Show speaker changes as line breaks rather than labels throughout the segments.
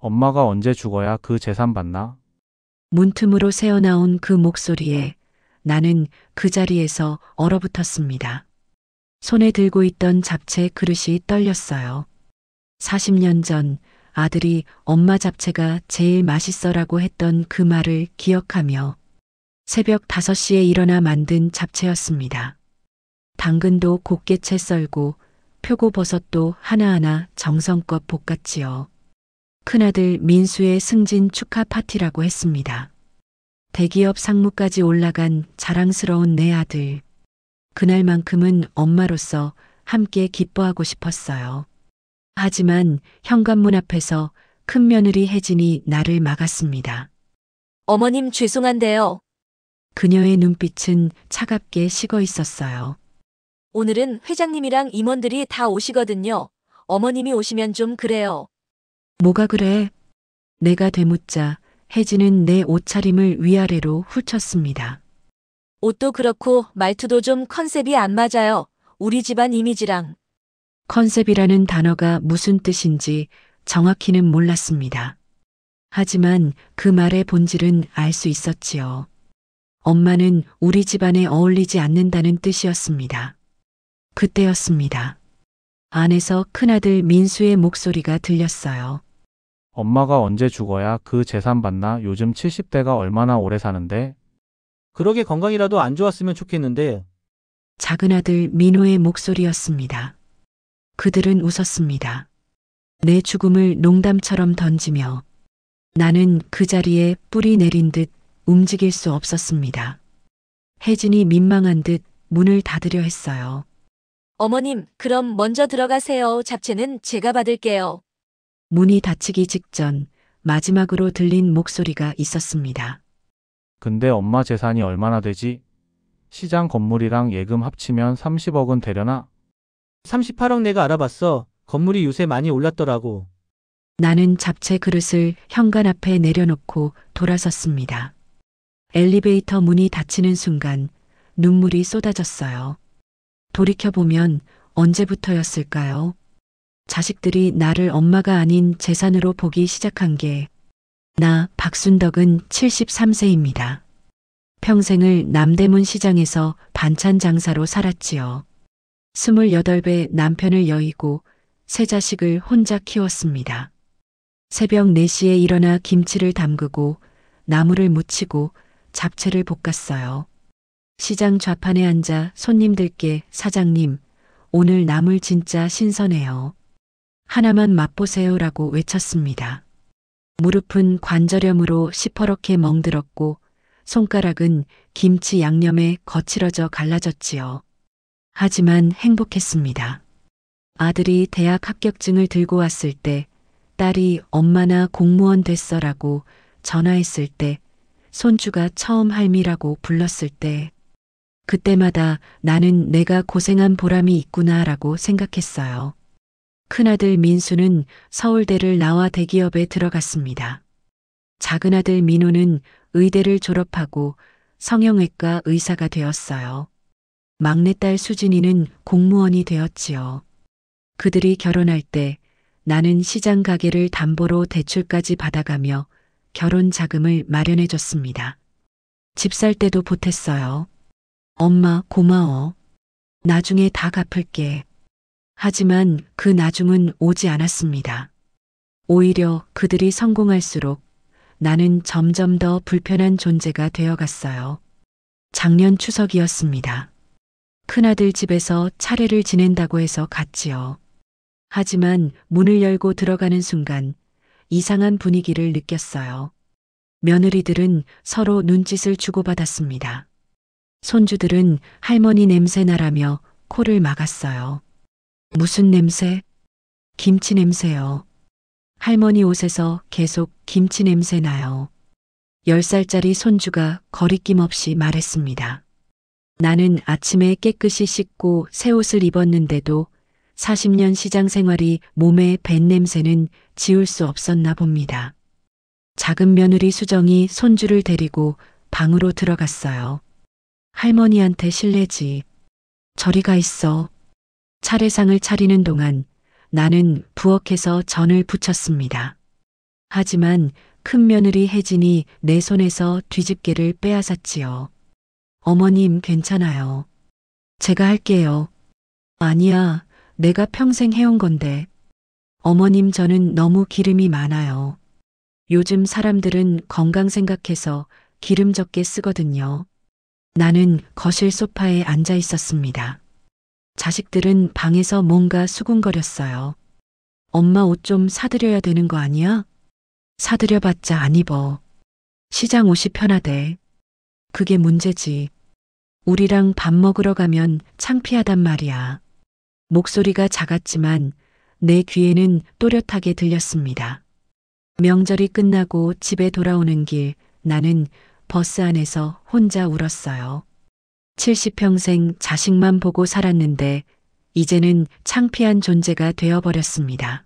엄마가 언제 죽어야 그 재산 받나?
문틈으로 새어나온 그 목소리에 나는 그 자리에서 얼어붙었습니다. 손에 들고 있던 잡채 그릇이 떨렸어요. 40년 전 아들이 엄마 잡채가 제일 맛있어라고 했던 그 말을 기억하며 새벽 5시에 일어나 만든 잡채였습니다. 당근도 곱게 채 썰고 표고버섯도 하나하나 정성껏 볶았지요. 큰아들 민수의 승진 축하 파티라고 했습니다. 대기업 상무까지 올라간 자랑스러운 내 아들. 그날만큼은 엄마로서 함께 기뻐하고 싶었어요. 하지만 현관문 앞에서 큰며느리 혜진이 나를 막았습니다.
어머님 죄송한데요.
그녀의 눈빛은 차갑게 식어 있었어요.
오늘은 회장님이랑 임원들이 다 오시거든요. 어머님이 오시면 좀 그래요.
뭐가 그래? 내가 되묻자 혜진은 내 옷차림을 위아래로 훑었습니다.
옷도 그렇고 말투도 좀 컨셉이 안 맞아요. 우리 집안 이미지랑.
컨셉이라는 단어가 무슨 뜻인지 정확히는 몰랐습니다. 하지만 그 말의 본질은 알 수 있었지요. 엄마는 우리 집안에 어울리지 않는다는 뜻이었습니다. 그때였습니다. 안에서 큰아들 민수의 목소리가 들렸어요.
엄마가 언제 죽어야 그 재산 받나? 요즘 70대가 얼마나 오래 사는데?
그러게 건강이라도 안 좋았으면 좋겠는데.
작은아들 민호의 목소리였습니다. 그들은 웃었습니다. 내 죽음을 농담처럼 던지며 나는 그 자리에 뿌리 내린 듯 움직일 수 없었습니다. 혜진이 민망한 듯 문을 닫으려 했어요.
어머님, 그럼 먼저 들어가세요. 잡채는 제가 받을게요.
문이 닫히기 직전 마지막으로 들린 목소리가 있었습니다.
근데 엄마 재산이 얼마나 되지? 시장 건물이랑 예금 합치면 30억은 되려나?
38억 내가 알아봤어. 건물이 요새 많이 올랐더라고.
나는 잡채 그릇을 현관 앞에 내려놓고 돌아섰습니다. 엘리베이터 문이 닫히는 순간 눈물이 쏟아졌어요. 돌이켜보면 언제부터였을까요? 자식들이 나를 엄마가 아닌 재산으로 보기 시작한 게 나 박순덕은 73세입니다. 평생을 남대문 시장에서 반찬 장사로 살았지요. 28배 남편을 여의고 세 자식을 혼자 키웠습니다. 새벽 4시에 일어나 김치를 담그고 나물을 무치고 잡채를 볶았어요. 시장 좌판에 앉아 손님들께 사장님, 오늘 나물 진짜 신선해요. 하나만 맛보세요라고 외쳤습니다. 무릎은 관절염으로 시퍼렇게 멍들었고 손가락은 김치 양념에 거칠어져 갈라졌지요. 하지만 행복했습니다. 아들이 대학 합격증을 들고 왔을 때, 딸이 엄마나 공무원 됐어라고 전화했을 때, 손주가 처음 할미라고 불렀을 때, 그때마다 나는 내가 고생한 보람이 있구나라고 생각했어요. 큰아들 민수는 서울대를 나와 대기업에 들어갔습니다. 작은아들 민호는 의대를 졸업하고 성형외과 의사가 되었어요. 막내딸 수진이는 공무원이 되었지요. 그들이 결혼할 때 나는 시장 가게를 담보로 대출까지 받아가며 결혼 자금을 마련해 줬습니다. 집 살 때도 보탰어요. 엄마 고마워. 나중에 다 갚을게. 하지만 그 나중은 오지 않았습니다. 오히려 그들이 성공할수록 나는 점점 더 불편한 존재가 되어갔어요. 작년 추석이었습니다. 큰아들 집에서 차례를 지낸다고 해서 갔지요. 하지만 문을 열고 들어가는 순간 이상한 분위기를 느꼈어요. 며느리들은 서로 눈짓을 주고받았습니다. 손주들은 할머니 냄새 나라며 코를 막았어요. 무슨 냄새? 김치 냄새요. 할머니 옷에서 계속 김치 냄새 나요. 10살짜리 손주가 거리낌 없이 말했습니다. 나는 아침에 깨끗이 씻고 새 옷을 입었는데도 40년 시장 생활이 몸에 밴 냄새는 지울 수 없었나 봅니다. 작은 며느리 수정이 손주를 데리고 방으로 들어갔어요. 할머니한테 실례지. 저리 가 있어. 차례상을 차리는 동안 나는 부엌에서 전을 부쳤습니다. 하지만 큰 며느리 혜진이 내 손에서 뒤집개를 빼앗았지요. 어머님 괜찮아요. 제가 할게요. 아니야, 내가 평생 해온 건데. 어머님 저는 너무 기름이 많아요. 요즘 사람들은 건강 생각해서 기름 적게 쓰거든요. 나는 거실 소파에 앉아 있었습니다. 자식들은 방에서 뭔가 수군거렸어요. 엄마 옷 좀 사드려야 되는 거 아니야? 사드려봤자 안 입어. 시장 옷이 편하대. 그게 문제지. 우리랑 밥 먹으러 가면 창피하단 말이야. 목소리가 작았지만 내 귀에는 또렷하게 들렸습니다. 명절이 끝나고 집에 돌아오는 길 나는 버스 안에서 혼자 울었어요. 70평생 자식만 보고 살았는데 이제는 창피한 존재가 되어버렸습니다.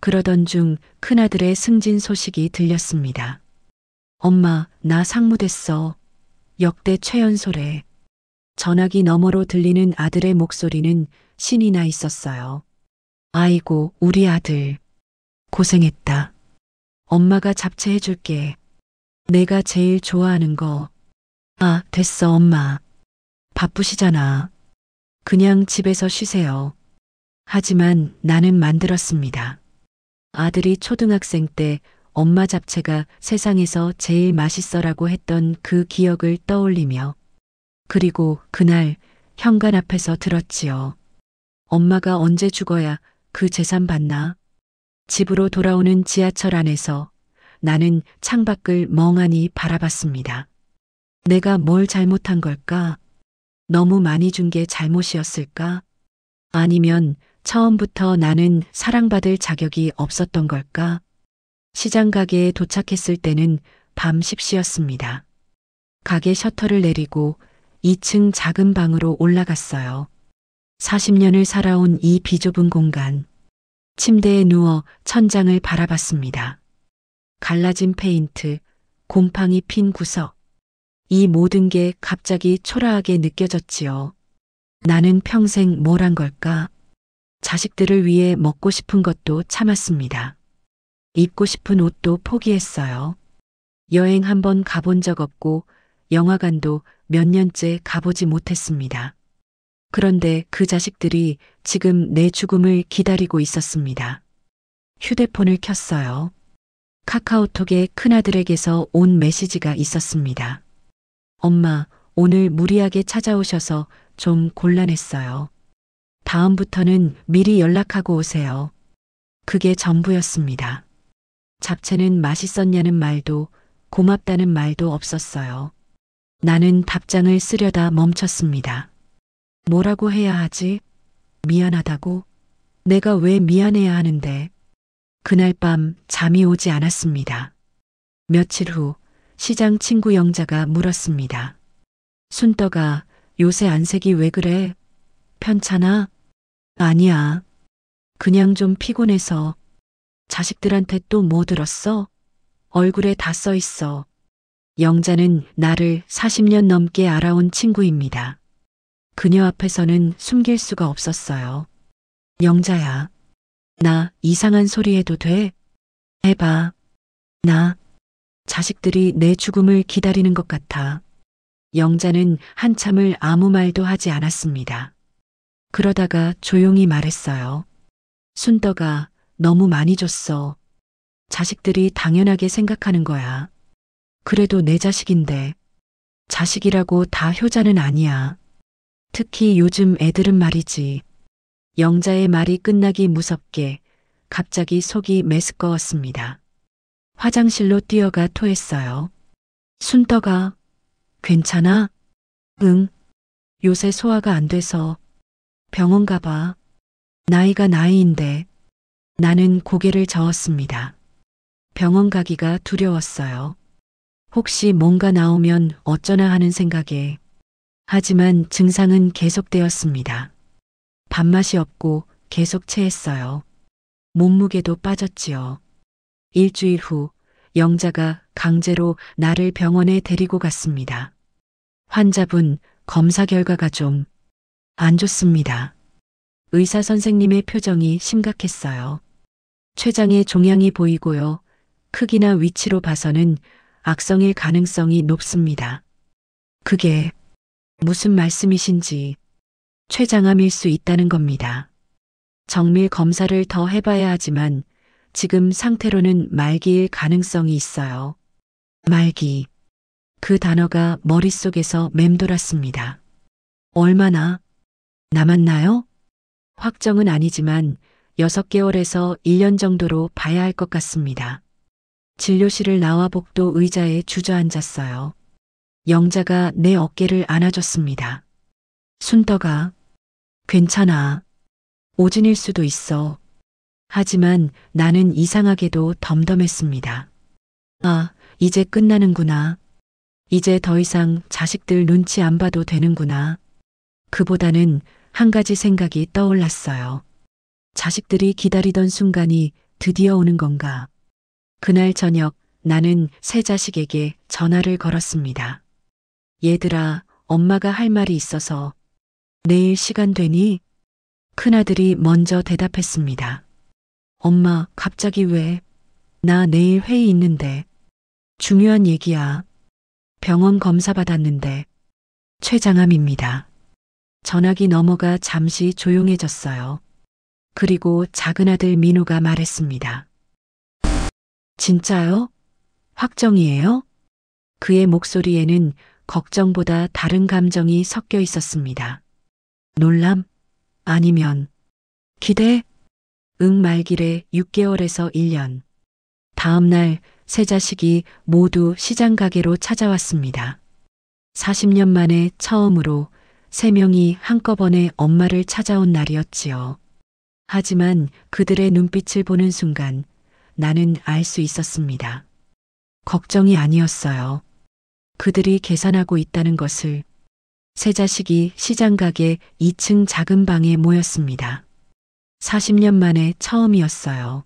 그러던 중 큰아들의 승진 소식이 들렸습니다. 엄마, 나 상무됐어. 역대 최연소래. 전화기 너머로 들리는 아들의 목소리는 신이 나 있었어요. 아이고, 우리 아들. 고생했다. 엄마가 잡채해줄게. 내가 제일 좋아하는 거. 아, 됐어, 엄마. 바쁘시잖아. 그냥 집에서 쉬세요. 하지만 나는 만들었습니다. 아들이 초등학생 때 엄마 잡채가 세상에서 제일 맛있어라고 했던 그 기억을 떠올리며 그리고 그날 현관 앞에서 들었지요. 엄마가 언제 죽어야 그 재산 받나? 집으로 돌아오는 지하철 안에서 나는 창밖을 멍하니 바라봤습니다. 내가 뭘 잘못한 걸까? 너무 많이 준 게 잘못이었을까? 아니면 처음부터 나는 사랑받을 자격이 없었던 걸까? 시장 가게에 도착했을 때는 밤 10시였습니다. 가게 셔터를 내리고 2층 작은 방으로 올라갔어요. 40년을 살아온 이 비좁은 공간. 침대에 누워 천장을 바라봤습니다. 갈라진 페인트, 곰팡이 핀 구석. 이 모든 게 갑자기 초라하게 느껴졌지요. 나는 평생 뭘 한 걸까? 자식들을 위해 먹고 싶은 것도 참았습니다. 입고 싶은 옷도 포기했어요. 여행 한번 가본 적 없고 영화관도 몇 년째 가보지 못했습니다. 그런데 그 자식들이 지금 내 죽음을 기다리고 있었습니다. 휴대폰을 켰어요. 카카오톡에 큰아들에게서 온 메시지가 있었습니다. 엄마, 오늘 무리하게 찾아오셔서 좀 곤란했어요. 다음부터는 미리 연락하고 오세요. 그게 전부였습니다. 잡채는 맛있었냐는 말도 고맙다는 말도 없었어요. 나는 답장을 쓰려다 멈췄습니다. 뭐라고 해야 하지? 미안하다고? 내가 왜 미안해야 하는데? 그날 밤 잠이 오지 않았습니다. 며칠 후 시장 친구 영자가 물었습니다. 순떡아, 요새 안색이 왜 그래? 편찮아? 아니야. 그냥 좀 피곤해서. 자식들한테 또 뭐 들었어? 얼굴에 다 써 있어. 영자는 나를 40년 넘게 알아온 친구입니다. 그녀 앞에서는 숨길 수가 없었어요. 영자야, 나 이상한 소리 해도 돼? 해봐. 나 자식들이 내 죽음을 기다리는 것 같아. 영자는 한참을 아무 말도 하지 않았습니다. 그러다가 조용히 말했어요. 순떡아, 너무 많이 줬어. 자식들이 당연하게 생각하는 거야. 그래도 내 자식인데. 자식이라고 다 효자는 아니야. 특히 요즘 애들은 말이지. 영자의 말이 끝나기 무섭게 갑자기 속이 메스꺼웠습니다. 화장실로 뛰어가 토했어요. 순떡아, 괜찮아? 응. 요새 소화가 안 돼서 병원 가봐. 나이가 나이인데. 나는 고개를 저었습니다. 병원 가기가 두려웠어요. 혹시 뭔가 나오면 어쩌나 하는 생각에. 하지만 증상은 계속되었습니다. 밥맛이 없고 계속 체했어요. 몸무게도 빠졌지요. 일주일 후 영자가 강제로 나를 병원에 데리고 갔습니다. 환자분, 검사 결과가 좀 안 좋습니다. 의사 선생님의 표정이 심각했어요. 췌장에 종양이 보이고요. 크기나 위치로 봐서는 악성일 가능성이 높습니다. 그게 무슨 말씀이신지 췌장암일 수 있다는 겁니다. 정밀 검사를 더 해봐야 하지만 지금 상태로는 말기일 가능성이 있어요. 말기. 그 단어가 머릿속에서 맴돌았습니다. 얼마나 남았나요? 확정은 아니지만 6개월에서 1년 정도로 봐야 할 것 같습니다. 진료실을 나와 복도 의자에 주저앉았어요. 영자가 내 어깨를 안아줬습니다. 순덕아, 괜찮아. 오진일 수도 있어. 하지만 나는 이상하게도 덤덤했습니다. 아, 이제 끝나는구나. 이제 더 이상 자식들 눈치 안 봐도 되는구나. 그보다는 한 가지 생각이 떠올랐어요. 자식들이 기다리던 순간이 드디어 오는 건가. 그날 저녁 나는 새 자식에게 전화를 걸었습니다. 얘들아, 엄마가 할 말이 있어서. 내일 시간 되니? 큰아들이 먼저 대답했습니다. 엄마, 갑자기 왜? 나 내일 회의 있는데. 중요한 얘기야. 병원 검사 받았는데. 췌장암입니다. 전화기 넘어가 잠시 조용해졌어요. 그리고 작은아들 민호가 말했습니다. 진짜요? 확정이에요? 그의 목소리에는 걱정보다 다른 감정이 섞여 있었습니다. 놀람? 아니면 기대? 응 말길에 6개월에서 1년. 다음 날 세 자식이 모두 시장 가게로 찾아왔습니다. 40년 만에 처음으로 3명이 한꺼번에 엄마를 찾아온 날이었지요. 하지만 그들의 눈빛을 보는 순간 나는 알 수 있었습니다. 걱정이 아니었어요. 그들이 계산하고 있다는 것을. 세 자식이 시장 가게 2층 작은 방에 모였습니다. 40년 만에 처음이었어요.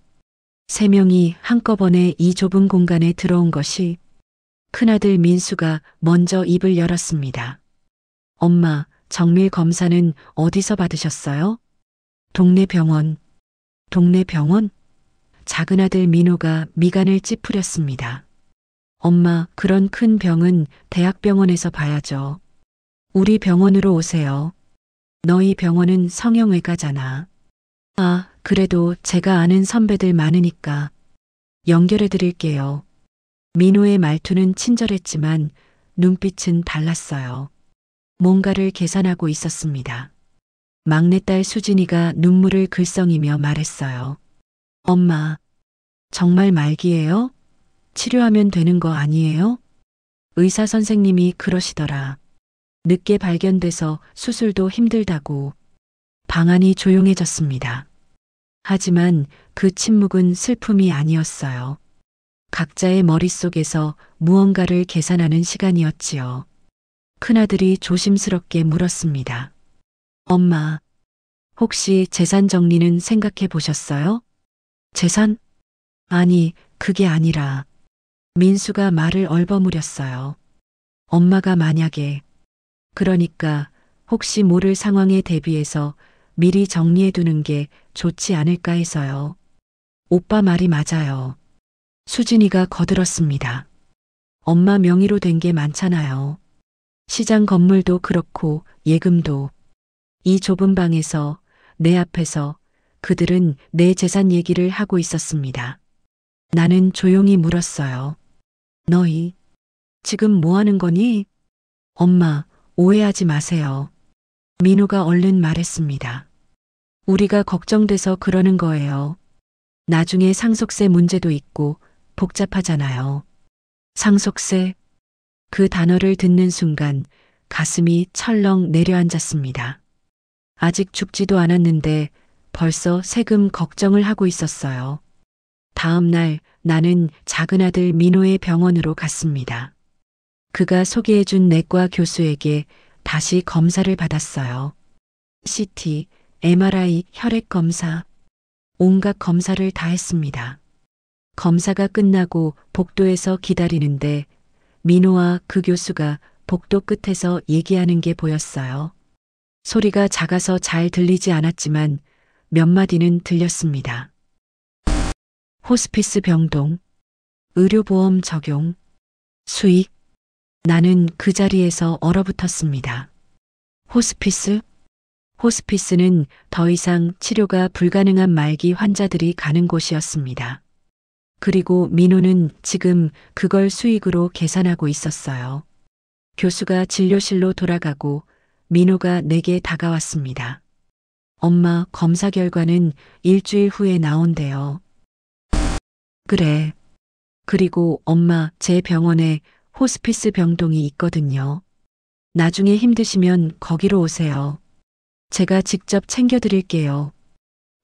3명이 한꺼번에 이 좁은 공간에 들어온 것이. 큰아들 민수가 먼저 입을 열었습니다. 엄마, 정밀 검사는 어디서 받으셨어요? 동네 병원. 동네 병원? 작은아들 민호가 미간을 찌푸렸습니다. 엄마, 그런 큰 병은 대학병원에서 봐야죠. 우리 병원으로 오세요. 너희 병원은 성형외과잖아. 아, 그래도 제가 아는 선배들 많으니까 연결해 드릴게요. 민호의 말투는 친절했지만 눈빛은 달랐어요. 뭔가를 계산하고 있었습니다. 막내딸 수진이가 눈물을 글썽이며 말했어요. 엄마, 정말 말기예요? 치료하면 되는 거 아니에요? 의사 선생님이 그러시더라. 늦게 발견돼서 수술도 힘들다고. 방안이 조용해졌습니다. 하지만 그 침묵은 슬픔이 아니었어요. 각자의 머릿속에서 무언가를 계산하는 시간이었지요. 큰아들이 조심스럽게 물었습니다. 엄마, 혹시 재산 정리는 생각해 보셨어요? 재산? 아니, 그게 아니라. 민수가 말을 얼버무렸어요. 엄마가 만약에, 그러니까 혹시 모를 상황에 대비해서 미리 정리해 두는 게 좋지 않을까 해서요. 오빠 말이 맞아요. 수진이가 거들었습니다. 엄마 명의로 된 게 많잖아요. 시장 건물도 그렇고 예금도. 이 좁은 방에서 내 앞에서 그들은 내 재산 얘기를 하고 있었습니다. 나는 조용히 물었어요. 너희 지금 뭐 하는 거니? 엄마, 오해하지 마세요. 민호가 얼른 말했습니다. 우리가 걱정돼서 그러는 거예요. 나중에 상속세 문제도 있고 복잡하잖아요. 상속세? 그 단어를 듣는 순간 가슴이 철렁 내려앉았습니다. 아직 죽지도 않았는데 벌써 세금 걱정을 하고 있었어요. 다음 날 나는 작은아들 민호의 병원으로 갔습니다. 그가 소개해준 내과 교수에게 다시 검사를 받았어요. CT, MRI, 혈액 검사, 온갖 검사를 다 했습니다. 검사가 끝나고 복도에서 기다리는데 민호와 그 교수가 복도 끝에서 얘기하는 게 보였어요. 소리가 작아서 잘 들리지 않았지만 몇 마디는 들렸습니다. 호스피스 병동. 의료보험 적용, 수익. 나는 그 자리에서 얼어붙었습니다. 호스피스? 호스피스는 더 이상 치료가 불가능한 말기 환자들이 가는 곳이었습니다. 그리고 민호는 지금 그걸 수익으로 계산하고 있었어요. 교수가 진료실로 돌아가고 민호가 내게 다가왔습니다. 엄마, 검사 결과는 일주일 후에 나온대요. 그래. 그리고 엄마, 제 병원에 호스피스 병동이 있거든요. 나중에 힘드시면 거기로 오세요. 제가 직접 챙겨드릴게요.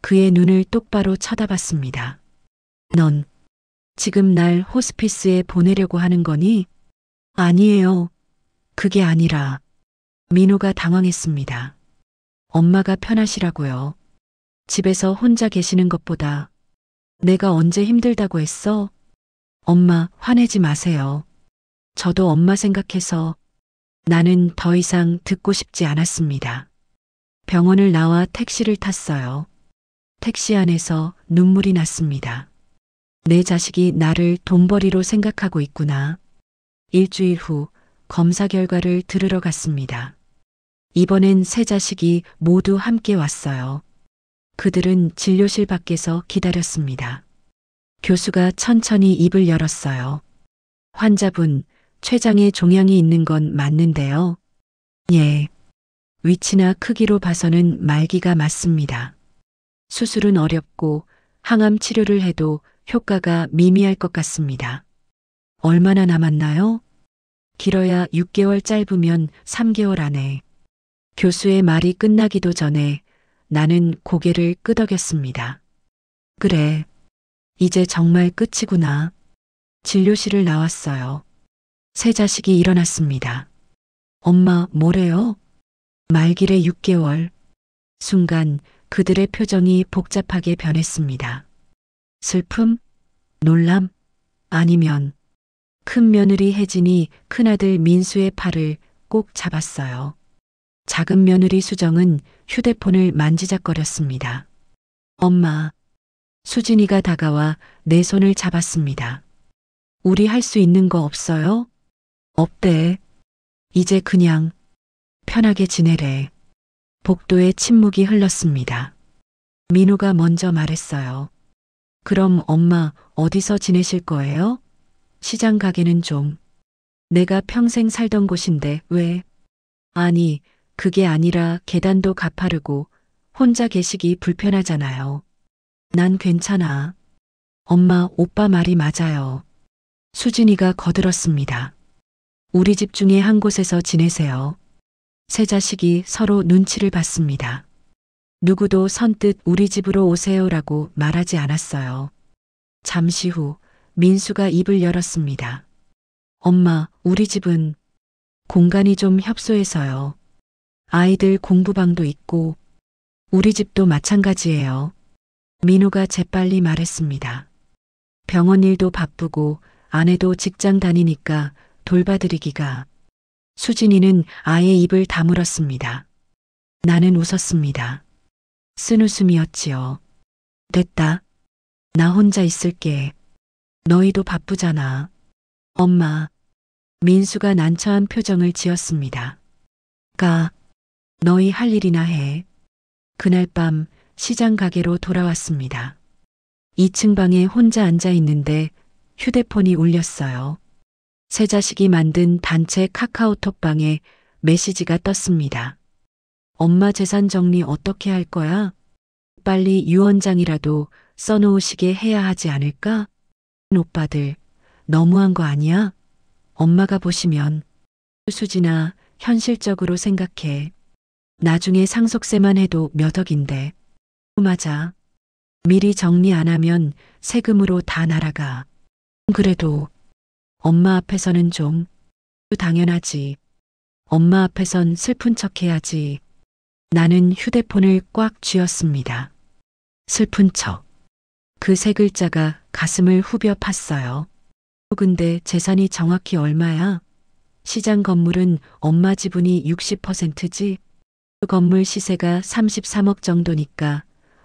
그의 눈을 똑바로 쳐다봤습니다. 넌 지금 날 호스피스에 보내려고 하는 거니? 아니에요. 그게 아니라 민호가 당황했습니다. 엄마가 편하시라고요. 집에서 혼자 계시는 것보다 내가 언제 힘들다고 했어? 엄마, 화내지 마세요. 저도 엄마 생각해서. 나는 더 이상 듣고 싶지 않았습니다. 병원을 나와 택시를 탔어요. 택시 안에서 눈물이 났습니다. 내 자식이 나를 돈벌이로 생각하고 있구나. 일주일 후 검사 결과를 들으러 갔습니다. 이번엔 세 자식이 모두 함께 왔어요. 그들은 진료실 밖에서 기다렸습니다. 교수가 천천히 입을 열었어요. 환자분, 췌장에 종양이 있는 건 맞는데요. 예. 위치나 크기로 봐서는 말기가 맞습니다. 수술은 어렵고 항암 치료를 해도 효과가 미미할 것 같습니다. 얼마나 남았나요? 길어야 6개월, 짧으면 3개월 안에. 교수의 말이 끝나기도 전에 나는 고개를 끄덕였습니다. 그래. 이제 정말 끝이구나. 진료실을 나왔어요. 세 자식이 일어났습니다. 엄마, 뭐래요? 말길에 6개월. 순간 그들의 표정이 복잡하게 변했습니다. 슬픔? 놀람? 아니면 큰 며느리 혜진이 큰아들 민수의 팔을 꼭 잡았어요. 작은 며느리 수정은 휴대폰을 만지작거렸습니다. 엄마. 수진이가 다가와 내 손을 잡았습니다. 우리 할 수 있는 거 없어요? 없대. 이제 그냥 편하게 지내래. 복도에 침묵이 흘렀습니다. 민호가 먼저 말했어요. 그럼 엄마 어디서 지내실 거예요? 시장 가게는 좀. 내가 평생 살던 곳인데 왜? 아니, 그게 아니라 계단도 가파르고 혼자 계시기 불편하잖아요. 난 괜찮아. 엄마, 오빠 말이 맞아요. 수진이가 거들었습니다. 우리 집 중에 한 곳에서 지내세요. 세 자식이 서로 눈치를 봤습니다. 누구도 선뜻 우리 집으로 오세요라고 말하지 않았어요. 잠시 후 민수가 입을 열었습니다. 엄마, 우리 집은 공간이 좀 협소해서요. 아이들 공부방도 있고 우리 집도 마찬가지예요. 민호가 재빨리 말했습니다. 병원 일도 바쁘고 아내도 직장 다니니까 돌봐드리기가. 수진이는 아예 입을 다물었습니다. 나는 웃었습니다. 쓴웃음이었지요. 됐다. 나 혼자 있을게. 너희도 바쁘잖아. 엄마. 민수가 난처한 표정을 지었습니다. 가. 너희 할 일이나 해. 그날 밤 시장 가게로 돌아왔습니다. 2층 방에 혼자 앉아 있는데 휴대폰이 울렸어요. 세 자식이 만든 단체 카카오톡방에 메시지가 떴습니다. 엄마 재산 정리 어떻게 할 거야? 빨리 유언장이라도 써놓으시게 해야 하지 않을까? 오빠들, 너무한 거 아니야? 엄마가 보시면. 수진아, 현실적으로 생각해. 나중에 상속세만 해도 몇 억인데. 맞아. 미리 정리 안 하면 세금으로 다 날아가. 그래도 엄마 앞에서는 좀. 당연하지. 엄마 앞에선 슬픈 척 해야지. 나는 휴대폰을 꽉 쥐었습니다. 슬픈 척. 그 세 글자가 가슴을 후벼 팠어요. 근데 재산이 정확히 얼마야? 시장 건물은 엄마 지분이 60%지? 건물 시세가 33억 정도니까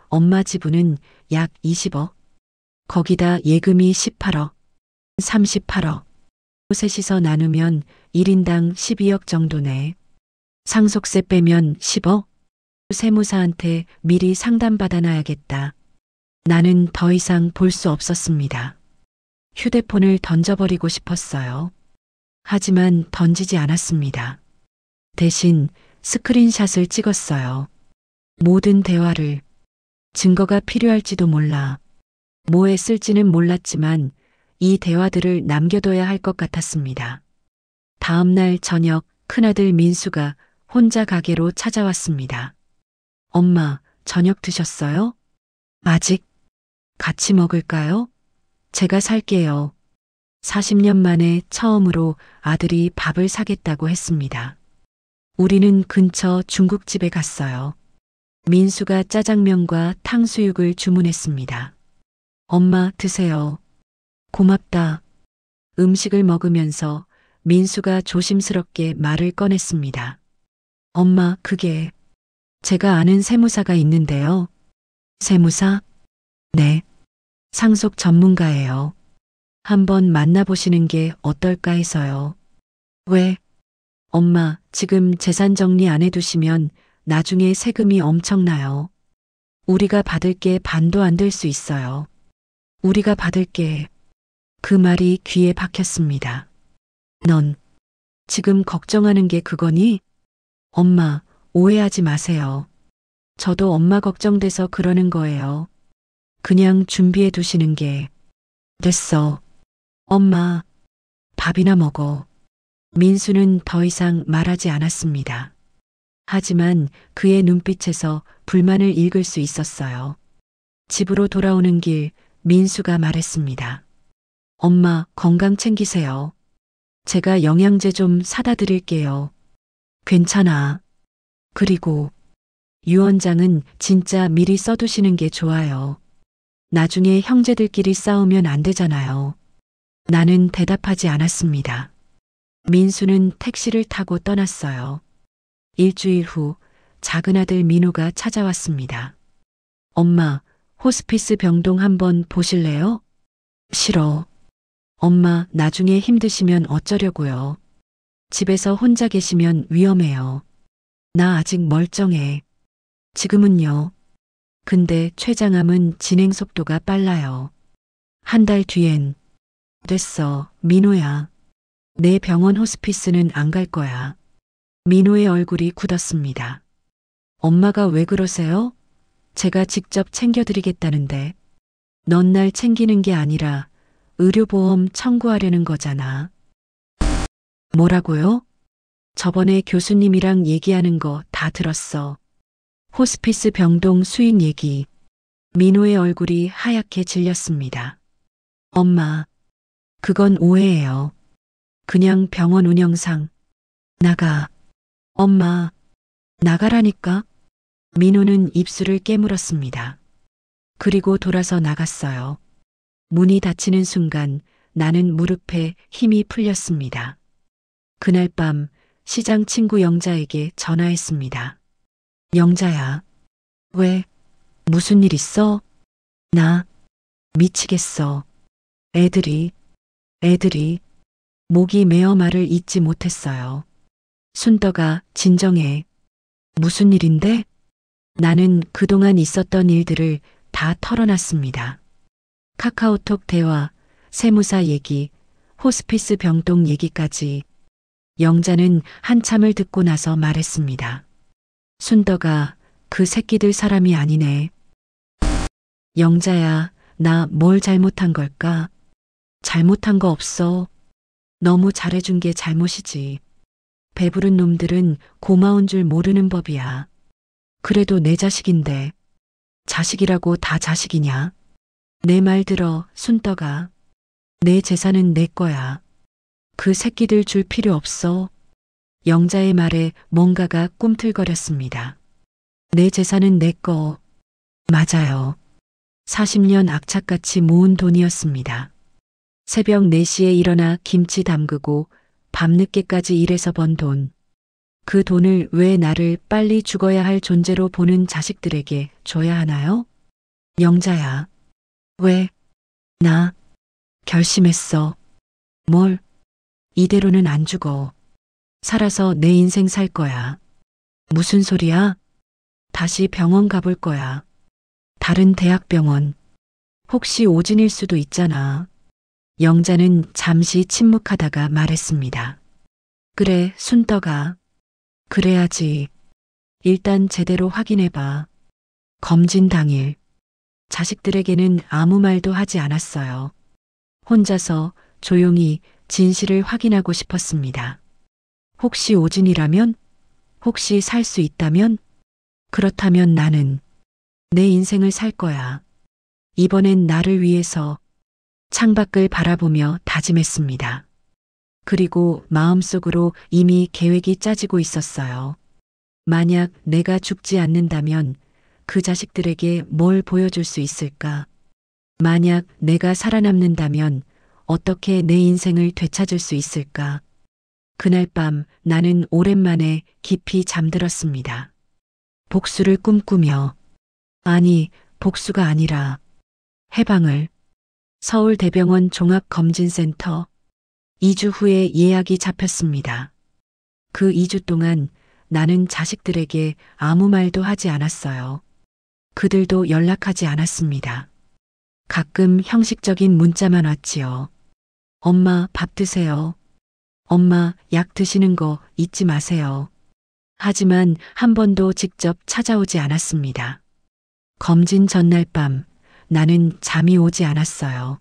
엄마 지분은 약 20억. 거기다 예금이 18억. 38억. 셋이서 나누면 1인당 12억 정도네. 상속세 빼면 10억? 세무사한테 미리 상담받아놔야겠다. 나는 더 이상 볼 수 없었습니다. 휴대폰을 던져버리고 싶었어요. 하지만 던지지 않았습니다. 대신 스크린샷을 찍었어요. 모든 대화를. 증거가 필요할지도 몰라. 뭐에 쓸지는 몰랐지만 이 대화들을 남겨둬야 할 것 같았습니다. 다음 날 저녁 큰아들 민수가 혼자 가게로 찾아왔습니다. 엄마, 저녁 드셨어요? 아직. 같이 먹을까요? 제가 살게요. 40년 만에 처음으로 아들이 밥을 사겠다고 했습니다. 우리는 근처 중국집에 갔어요. 민수가 짜장면과 탕수육을 주문했습니다. 엄마, 드세요. 고맙다. 음식을 먹으면서 민수가 조심스럽게 말을 꺼냈습니다. 엄마, 그게 제가 아는 세무사가 있는데요. 세무사? 네. 상속 전문가예요. 한번 만나보시는 게 어떨까 해서요. 왜? 엄마, 지금 재산 정리 안 해두시면 나중에 세금이 엄청나요. 우리가 받을 게 반도 안 될 수 있어요. 우리가 받을 게. 그 말이 귀에 박혔습니다. 넌 지금 걱정하는 게 그거니? 엄마, 오해하지 마세요. 저도 엄마 걱정돼서 그러는 거예요. 그냥 준비해 두시는 게. 됐어. 엄마, 밥이나 먹어. 민수는 더 이상 말하지 않았습니다. 하지만 그의 눈빛에서 불만을 읽을 수 있었어요. 집으로 돌아오는 길 민수가 말했습니다. 엄마, 건강 챙기세요. 제가 영양제 좀 사다 드릴게요. 괜찮아. 그리고 유언장은 진짜 미리 써두시는 게 좋아요. 나중에 형제들끼리 싸우면 안 되잖아요. 나는 대답하지 않았습니다. 민수는 택시를 타고 떠났어요. 일주일 후 작은 아들 민호가 찾아왔습니다. 엄마, 호스피스 병동 한번 보실래요? 싫어. 엄마, 나중에 힘드시면 어쩌려고요. 집에서 혼자 계시면 위험해요. 나 아직 멀쩡해. 지금은요. 근데 췌장암은 진행 속도가 빨라요. 한 달 뒤엔. 됐어, 민호야. 내 병원 호스피스는 안 갈 거야. 민호의 얼굴이 굳었습니다. 엄마가 왜 그러세요? 제가 직접 챙겨드리겠다는데. 넌 날 챙기는 게 아니라 의료보험 청구하려는 거잖아. 뭐라고요? 저번에 교수님이랑 얘기하는 거 다 들었어. 호스피스 병동 수익 얘기. 민호의 얼굴이 하얗게 질렸습니다. 엄마, 그건 오해예요. 그냥 병원 운영상. 나가. 엄마, 나가라니까. 민호는 입술을 깨물었습니다. 그리고 돌아서 나갔어요. 문이 닫히는 순간 나는 무릎에 힘이 풀렸습니다. 그날 밤 시장 친구 영자에게 전화했습니다. 영자야. 왜? 무슨 일 있어? 나 미치겠어. 애들이 목이 메어 말을 잇지 못했어요. 순덕아, 진정해. 무슨 일인데? 나는 그동안 있었던 일들을 다 털어놨습니다. 카카오톡 대화, 세무사 얘기, 호스피스 병동 얘기까지. 영자는 한참을 듣고 나서 말했습니다. 순덕아, 그 새끼들 사람이 아니네. 영자야, 나 뭘 잘못한 걸까? 잘못한 거 없어. 너무 잘해준 게 잘못이지. 배부른 놈들은 고마운 줄 모르는 법이야. 그래도 내 자식인데. 자식이라고 다 자식이냐? 내 말 들어, 순덕아. 내 재산은 내 거야. 그 새끼들 줄 필요 없어. 영자의 말에 뭔가가 꿈틀거렸습니다. 내 재산은 내 거. 맞아요. 40년 악착같이 모은 돈이었습니다. 새벽 4시에 일어나 김치 담그고 밤늦게까지 일해서 번 돈. 그 돈을 왜 나를 빨리 죽어야 할 존재로 보는 자식들에게 줘야 하나요? 영자야. 왜? 나 결심했어. 뭘? 이대로는 안 죽어. 살아서 내 인생 살 거야. 무슨 소리야? 다시 병원 가볼 거야. 다른 대학병원. 혹시 오진일 수도 있잖아. 영자는 잠시 침묵하다가 말했습니다. 그래, 순떡아. 그래야지. 일단 제대로 확인해봐. 검진 당일. 자식들에게는 아무 말도 하지 않았어요. 혼자서 조용히 진실을 확인하고 싶었습니다. 혹시 오진이라면? 혹시 살 수 있다면? 그렇다면 나는 내 인생을 살 거야. 이번엔 나를 위해서 창밖을 바라보며 다짐했습니다. 그리고 마음속으로 이미 계획이 짜지고 있었어요. 만약 내가 죽지 않는다면 그 자식들에게 뭘 보여줄 수 있을까? 만약 내가 살아남는다면 어떻게 내 인생을 되찾을 수 있을까? 그날 밤 나는 오랜만에 깊이 잠들었습니다. 복수를 꿈꾸며, 아니, 복수가 아니라 해방을. 서울대병원 종합검진센터. 2주 후에 예약이 잡혔습니다. 그 2주 동안 나는 자식들에게 아무 말도 하지 않았어요. 그들도 연락하지 않았습니다. 가끔 형식적인 문자만 왔지요. 엄마, 밥 드세요. 엄마, 약 드시는 거 잊지 마세요. 하지만 한 번도 직접 찾아오지 않았습니다. 검진 전날 밤 나는 잠이 오지 않았어요.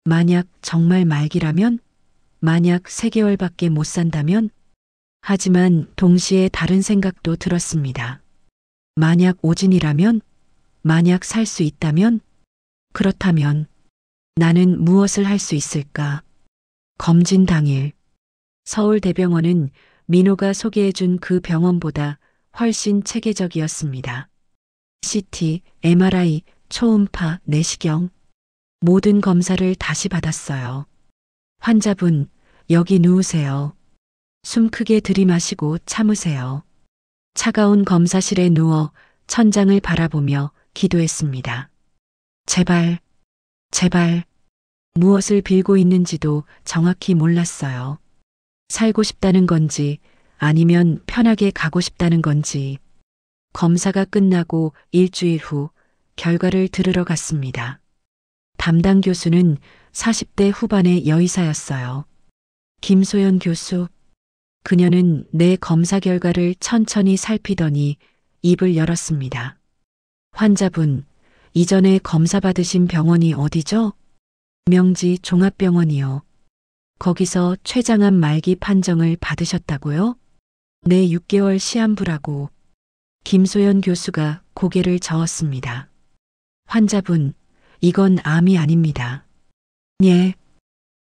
만약 정말 말기라면? 만약 3개월밖에 못 산다면? 하지만 동시에 다른 생각도 들었습니다. 만약 오진이라면? 만약 살 수 있다면? 그렇다면 나는 무엇을 할 수 있을까? 검진 당일 서울대병원은 민호가 소개해준 그 병원보다 훨씬 체계적이었습니다. CT, MRI, 초음파, 내시경 모든 검사를 다시 받았어요. 환자분, 여기 누우세요. 숨 크게 들이마시고 참으세요. 차가운 검사실에 누워 천장을 바라보며 기도했습니다. 제발, 제발, 무엇을 빌고 있는지도 정확히 몰랐어요. 살고 싶다는 건지 아니면 편하게 가고 싶다는 건지. 검사가 끝나고 일주일 후 결과를 들으러 갔습니다. 담당 교수는 40대 후반의 여의사였어요. 김소연 교수. 그녀는 내 검사 결과를 천천히 살피더니 입을 열었습니다. 환자분, 이전에 검사 받으신 병원이 어디죠? 명지 종합병원이요. 거기서 췌장암 말기 판정을 받으셨다고요? 네, 6개월 시한부라고. 김소연 교수가 고개를 저었습니다. 환자분, 이건 암이 아닙니다. 예.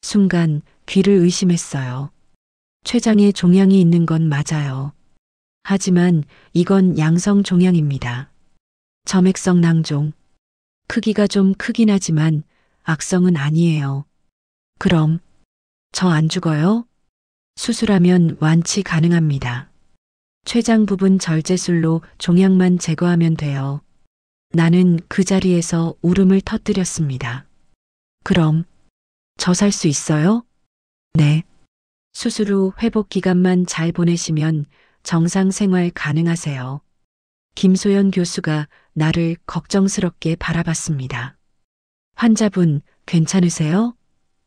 순간 귀를 의심했어요. 췌장에 종양이 있는 건 맞아요. 하지만 이건 양성 종양입니다. 점액성 낭종. 크기가 좀 크긴 하지만 악성은 아니에요. 그럼 저 안 죽어요? 수술하면 완치 가능합니다. 췌장 부분 절제술로 종양만 제거하면 돼요. 나는 그 자리에서 울음을 터뜨렸습니다. 그럼 저 살 수 있어요? 네. 수술 후 회복 기간만 잘 보내시면 정상 생활 가능하세요. 김소연 교수가 나를 걱정스럽게 바라봤습니다. 환자분, 괜찮으세요?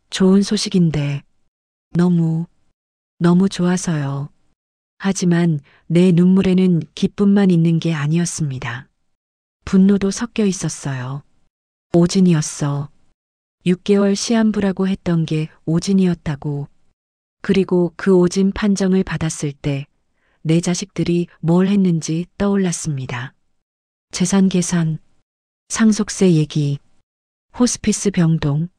좋은 소식인데. 너무 좋아서요. 하지만 내 눈물에는 기쁨만 있는 게 아니었습니다. 분노도 섞여 있었어요. 오진이었어. 6개월 시한부라고 했던 게 오진이었다고. 그리고 그 오진 판정을 받았을 때 내 자식들이 뭘 했는지 떠올랐습니다. 재산 계산, 상속세 얘기, 호스피스 병동,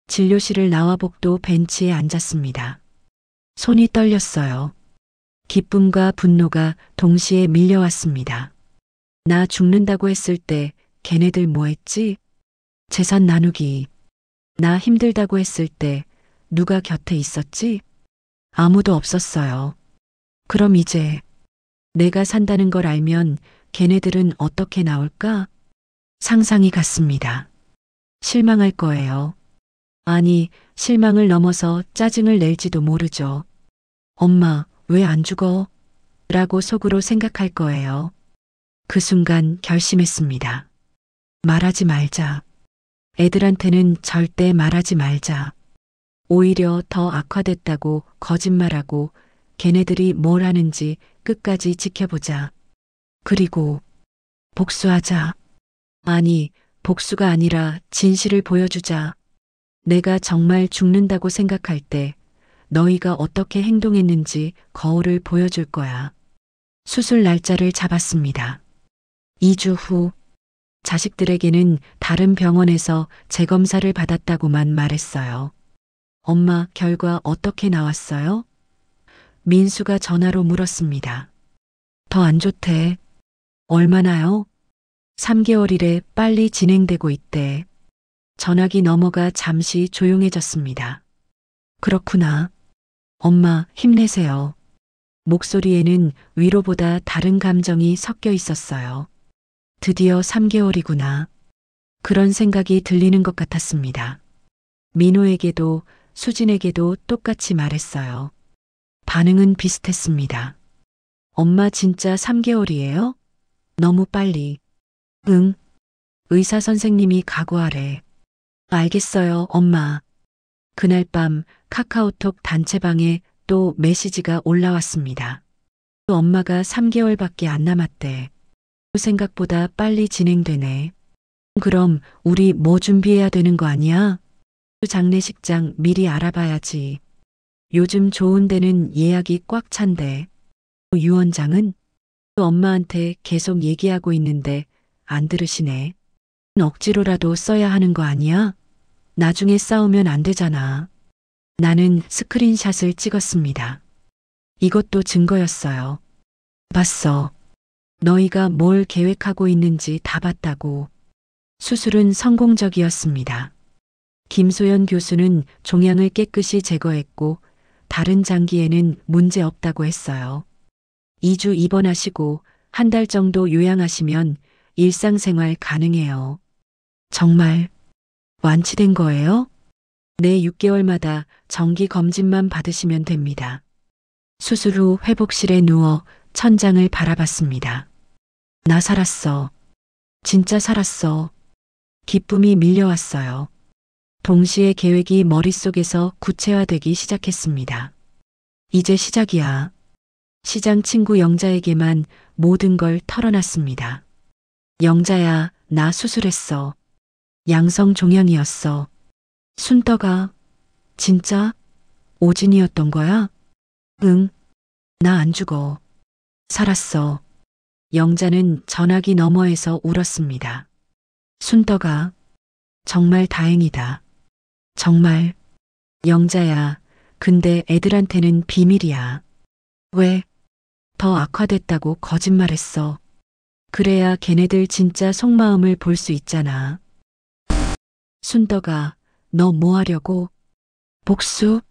진료실을 나와 복도 벤치에 앉았습니다. 손이 떨렸어요. 기쁨과 분노가 동시에 밀려왔습니다. 나 죽는다고 했을 때 걔네들 뭐 했지? 재산 나누기. 나 힘들다고 했을 때 누가 곁에 있었지? 아무도 없었어요. 그럼 이제 내가 산다는 걸 알면 걔네들은 어떻게 나올까? 상상이 갔습니다. 실망할 거예요. 아니, 실망을 넘어서 짜증을 낼지도 모르죠. 엄마, 왜 안 죽어? 라고 속으로 생각할 거예요. 그 순간 결심했습니다. 말하지 말자. 애들한테는 절대 말하지 말자. 오히려 더 악화됐다고 거짓말하고 걔네들이 뭘 하는지 끝까지 지켜보자. 그리고 복수하자. 아니, 복수가 아니라 진실을 보여주자. 내가 정말 죽는다고 생각할 때 너희가 어떻게 행동했는지 거울을 보여줄 거야. 수술 날짜를 잡았습니다. 2주 후 자식들에게는 다른 병원에서 재검사를 받았다고만 말했어요. 엄마, 결과 어떻게 나왔어요? 민수가 전화로 물었습니다. 더 안 좋대. 얼마나요? 3개월이래. 빨리 진행되고 있대. 전화기 넘어가 잠시 조용해졌습니다. 그렇구나. 엄마, 힘내세요. 목소리에는 위로보다 다른 감정이 섞여 있었어요. 드디어 3개월이구나. 그런 생각이 들리는 것 같았습니다. 민호에게도 수진에게도 똑같이 말했어요. 반응은 비슷했습니다. 엄마 진짜 3개월이에요? 너무 빨리. 응. 의사 선생님이 각오하래. 알겠어요, 엄마. 그날 밤 카카오톡 단체방에 또 메시지가 올라왔습니다. 엄마가 3개월밖에 안 남았대. 생각보다 빨리 진행되네. 그럼 우리 뭐 준비해야 되는 거 아니야? 장례식장 미리 알아봐야지. 요즘 좋은 데는 예약이 꽉 찬대. 유원장은 엄마한테 계속 얘기하고 있는데 안 들으시네. 억지로라도 써야 하는 거 아니야? 나중에 싸우면 안 되잖아. 나는 스크린샷을 찍었습니다. 이것도 증거였어요. 봤어. 너희가 뭘 계획하고 있는지 다 봤다고. 수술은 성공적이었습니다. 김소연 교수는 종양을 깨끗이 제거했고 다른 장기에는 문제 없다고 했어요. 2주 입원하시고 한 달 정도 요양하시면 일상생활 가능해요. 정말 완치된 거예요? 네, 6개월마다 정기 검진만 받으시면 됩니다. 수술 후 회복실에 누워 천장을 바라봤습니다. 나 살았어. 진짜 살았어. 기쁨이 밀려왔어요. 동시에 계획이 머릿속에서 구체화되기 시작했습니다. 이제 시작이야. 시장 친구 영자에게만 모든 걸 털어놨습니다. 영자야, 나 수술했어. 양성 종양이었어. 순떡아, 진짜? 오진이었던 거야? 응, 나 안 죽어. 살았어. 영자는 전화기 너머에서 울었습니다. 순떡아, 정말 다행이다. 정말. 영자야, 근데 애들한테는 비밀이야. 왜? 더 악화됐다고 거짓말했어. 그래야 걔네들 진짜 속마음을 볼 수 있잖아. 순떡아, 너 뭐 하려고? 복수?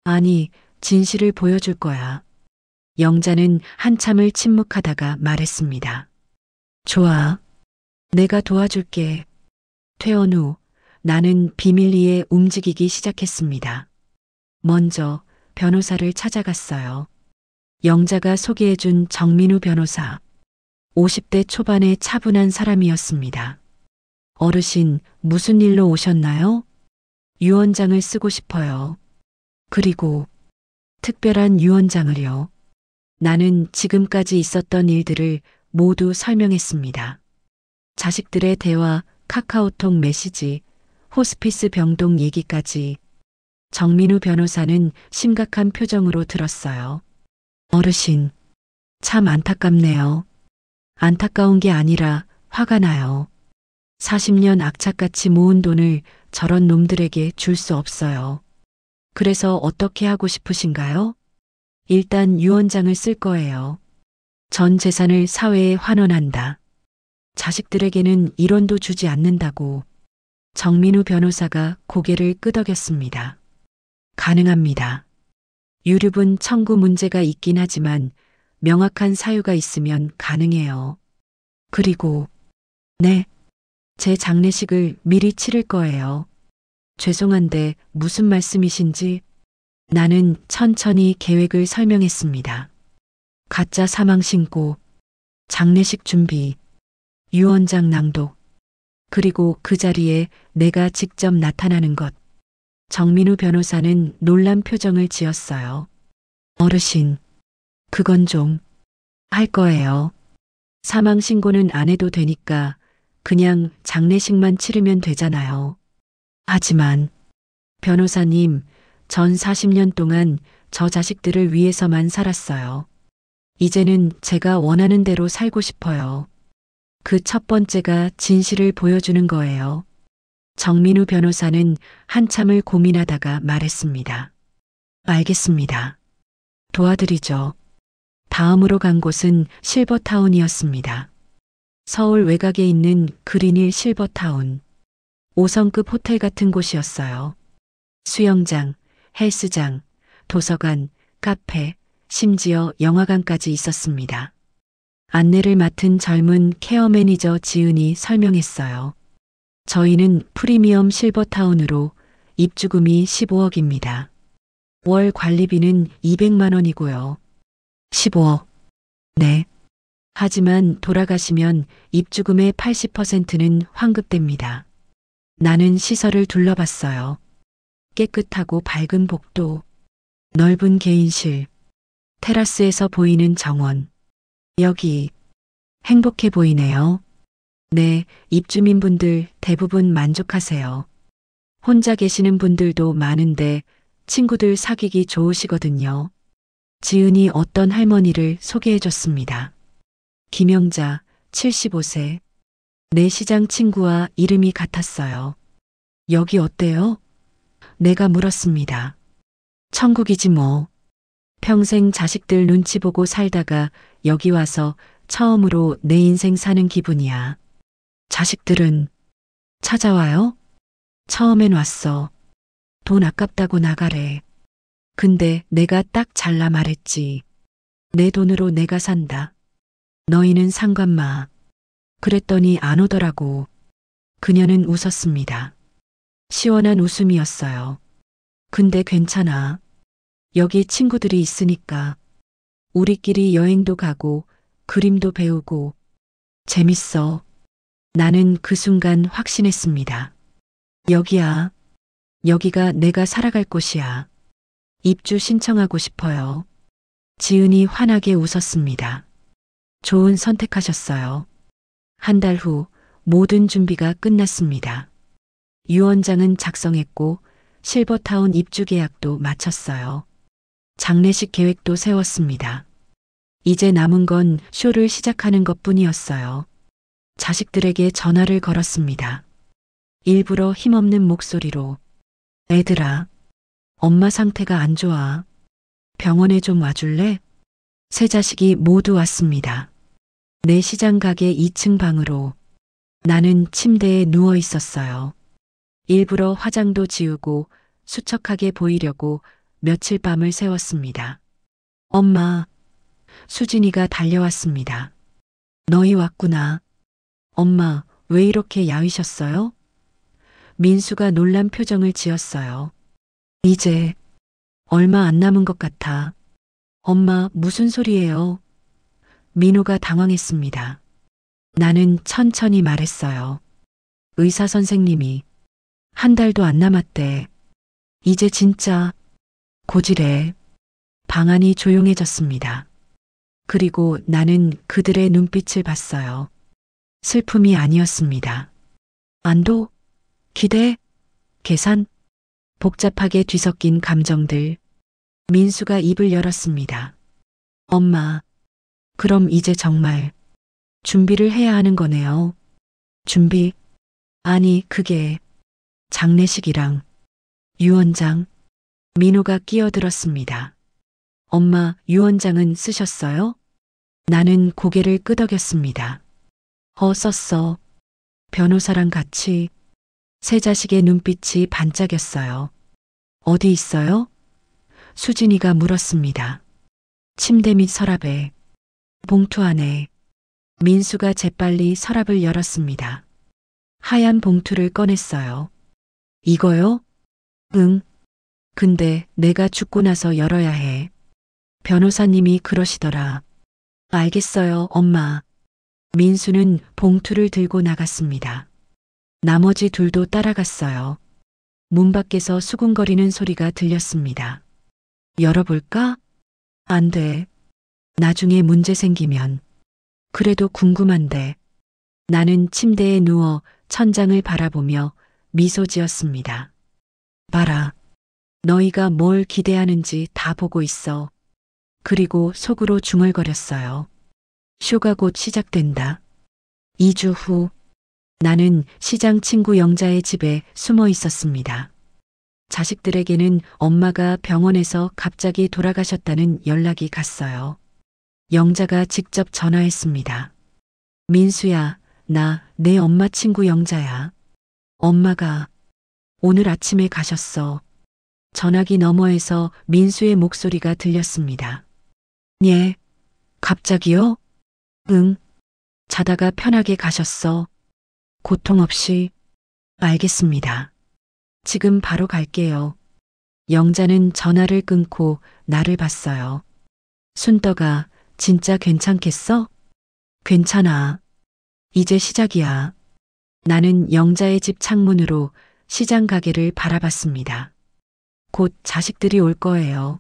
아니, 진실을 보여줄 거야. 영자는 한참을 침묵하다가 말했습니다. 좋아. 내가 도와줄게. 퇴원 후 나는 비밀리에 움직이기 시작했습니다. 먼저 변호사를 찾아갔어요. 영자가 소개해준 정민우 변호사. 50대 초반의 차분한 사람이었습니다. 어르신, 무슨 일로 오셨나요? 유언장을 쓰고 싶어요. 그리고 특별한 유언장을요. 나는 지금까지 있었던 일들을 모두 설명했습니다. 자식들의 대화, 카카오톡 메시지, 호스피스 병동 얘기까지. 정민우 변호사는 심각한 표정으로 들었어요. 어르신, 참 안타깝네요. 안타까운 게 아니라 화가 나요. 40년 악착같이 모은 돈을 저런 놈들에게 줄 수 없어요. 그래서 어떻게 하고 싶으신가요? 일단 유언장을 쓸 거예요. 전 재산을 사회에 환원한다. 자식들에게는 1원도 주지 않는다고. 정민우 변호사가 고개를 끄덕였습니다. 가능합니다. 유류분 청구 문제가 있긴 하지만 명확한 사유가 있으면 가능해요. 그리고 네, 제 장례식을 미리 치를 거예요. 죄송한데 무슨 말씀이신지? 나는 천천히 계획을 설명했습니다. 가짜 사망 신고, 장례식 준비, 유언장 낭독, 그리고 그 자리에 내가 직접 나타나는 것. 정민우 변호사는 놀란 표정을 지었어요. 어르신, 그건 좀 할 거예요. 사망 신고는 안 해도 되니까 그냥 장례식만 치르면 되잖아요. 하지만 변호사님, 전 40년 동안 저 자식들을 위해서만 살았어요. 이제는 제가 원하는 대로 살고 싶어요. 그 첫 번째가 진실을 보여주는 거예요. 정민우 변호사는 한참을 고민하다가 말했습니다. 알겠습니다. 도와드리죠. 다음으로 간 곳은 실버타운이었습니다. 서울 외곽에 있는 그린힐 실버타운. 5성급 호텔 같은 곳이었어요. 수영장, 헬스장, 도서관, 카페, 심지어 영화관까지 있었습니다. 안내를 맡은 젊은 케어 매니저 지은이 설명했어요. 저희는 프리미엄 실버타운으로 입주금이 15억입니다. 월 관리비는 200만 원이고요. 15억. 네. 하지만 돌아가시면 입주금의 80%는 환급됩니다. 나는 시설을 둘러봤어요. 깨끗하고 밝은 복도, 넓은 개인실, 테라스에서 보이는 정원. 여기 행복해 보이네요. 네, 입주민분들 대부분 만족하세요. 혼자 계시는 분들도 많은데 친구들 사귀기 좋으시거든요. 지은이 어떤 할머니를 소개해줬습니다. 김영자, 75세. 내 시장 친구와 이름이 같았어요. 여기 어때요? 내가 물었습니다. 천국이지 뭐. 평생 자식들 눈치 보고 살다가 여기 와서 처음으로 내 인생 사는 기분이야. 자식들은 찾아와요? 처음엔 왔어. 돈 아깝다고 나가래. 근데 내가 딱 잘라 말했지. 내 돈으로 내가 산다. 너희는 상관 마. 그랬더니 안 오더라고. 그녀는 웃었습니다. 시원한 웃음이었어요. 근데 괜찮아. 여기 친구들이 있으니까. 우리끼리 여행도 가고 그림도 배우고 재밌어. 나는 그 순간 확신했습니다. 여기야. 여기가 내가 살아갈 곳이야. 입주 신청하고 싶어요. 지은이 환하게 웃었습니다. 좋은 선택하셨어요. 한 달 후 모든 준비가 끝났습니다. 유언장은 작성했고 실버타운 입주 계약도 마쳤어요. 장례식 계획도 세웠습니다. 이제 남은 건 쇼를 시작하는 것뿐이었어요. 자식들에게 전화를 걸었습니다. 일부러 힘없는 목소리로 애들아, 엄마 상태가 안 좋아. 병원에 좀 와줄래? 세 자식이 모두 왔습니다. 내 시장 가게 2층 방으로. 나는 침대에 누워 있었어요. 일부러 화장도 지우고 수척하게 보이려고 며칠 밤을 새웠습니다. 엄마, 수진이가 달려왔습니다. 너희 왔구나. 엄마, 왜 이렇게 야위셨어요? 민수가 놀란 표정을 지었어요. 이제 얼마 안 남은 것 같아. 엄마, 무슨 소리예요? 민호가 당황했습니다. 나는 천천히 말했어요. 의사 선생님이 한 달도 안 남았대. 이제 진짜 고지래. 방안이 조용해졌습니다. 그리고 나는 그들의 눈빛을 봤어요. 슬픔이 아니었습니다. 안도, 기대, 계산, 복잡하게 뒤섞인 감정들. 민수가 입을 열었습니다. 엄마, 그럼 이제 정말 준비를 해야 하는 거네요. 준비? 아니, 그게 장례식이랑 유언장. 민호가 끼어들었습니다. 엄마, 유언장은 쓰셨어요? 나는 고개를 끄덕였습니다. 썼어. 변호사랑 같이. 세 자식의 눈빛이 반짝였어요. 어디 있어요? 수진이가 물었습니다. 침대 밑 서랍에. 봉투 안에. 민수가 재빨리 서랍을 열었습니다. 하얀 봉투를 꺼냈어요. 이거요? 응. 근데 내가 죽고 나서 열어야 해. 변호사님이 그러시더라. 알겠어요, 엄마. 민수는 봉투를 들고 나갔습니다. 나머지 둘도 따라갔어요. 문 밖에서 수군거리는 소리가 들렸습니다. 열어볼까? 안 돼. 나중에 문제 생기면. 그래도 궁금한데. 나는 침대에 누워 천장을 바라보며 미소 지었습니다. 봐라. 너희가 뭘 기대하는지 다 보고 있어. 그리고 속으로 중얼거렸어요. 쇼가 곧 시작된다. 2주 후, 나는 시장 친구 영자의 집에 숨어 있었습니다. 자식들에게는 엄마가 병원에서 갑자기 돌아가셨다는 연락이 갔어요. 영자가 직접 전화했습니다. 민수야, 나 내 엄마 친구 영자야. 엄마가 오늘 아침에 가셨어. 전화기 너머에서 민수의 목소리가 들렸습니다. 예, 갑자기요? 응, 자다가 편하게 가셨어. 고통 없이. 알겠습니다. 지금 바로 갈게요. 영자는 전화를 끊고 나를 봤어요. 순떡아, 진짜 괜찮겠어? 괜찮아. 이제 시작이야. 나는 영자의 집 창문으로 시장 가게를 바라봤습니다. 곧 자식들이 올 거예요.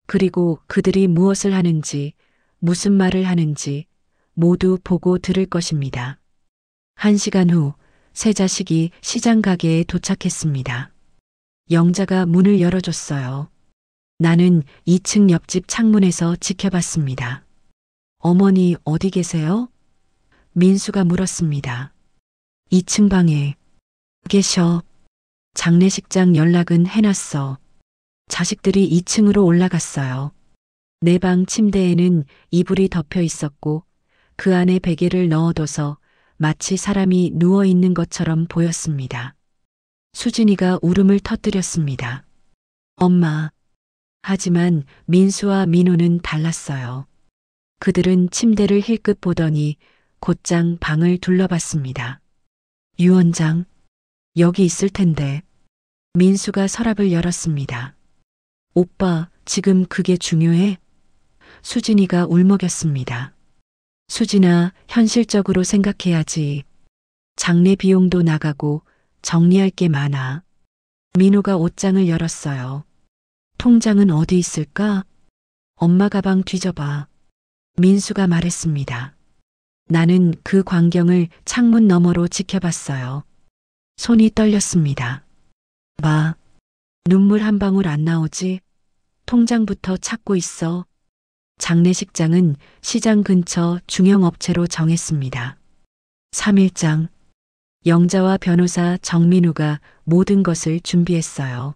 그리고 그들이 무엇을 하는지, 무슨 말을 하는지 모두 보고 들을 것입니다. 1시간 후, 세 자식이 시장 가게에 도착했습니다. 영자가 문을 열어줬어요. 나는 2층 옆집 창문에서 지켜봤습니다. 어머니 어디 계세요? 민수가 물었습니다. 2층 방에 계셔. 장례식장 연락은 해놨어. 자식들이 2층으로 올라갔어요. 내 방 침대에는 이불이 덮여 있었고 그 안에 베개를 넣어둬서 마치 사람이 누워 있는 것처럼 보였습니다. 수진이가 울음을 터뜨렸습니다. 엄마. 하지만 민수와 민호는 달랐어요. 그들은 침대를 힐끗 보더니 곧장 방을 둘러봤습니다. 유 원장, 여기 있을 텐데. 민수가 서랍을 열었습니다. 오빠, 지금 그게 중요해? 수진이가 울먹였습니다. 수진아, 현실적으로 생각해야지. 장례 비용도 나가고 정리할 게 많아. 민호가 옷장을 열었어요. 통장은 어디 있을까? 엄마 가방 뒤져봐. 민수가 말했습니다. 나는 그 광경을 창문 너머로 지켜봤어요. 손이 떨렸습니다. 마, 눈물 한 방울 안 나오지? 통장부터 찾고 있어. 장례식장은 시장 근처 중형업체로 정했습니다. 3일장, 영자와 변호사 정민우가 모든 것을 준비했어요.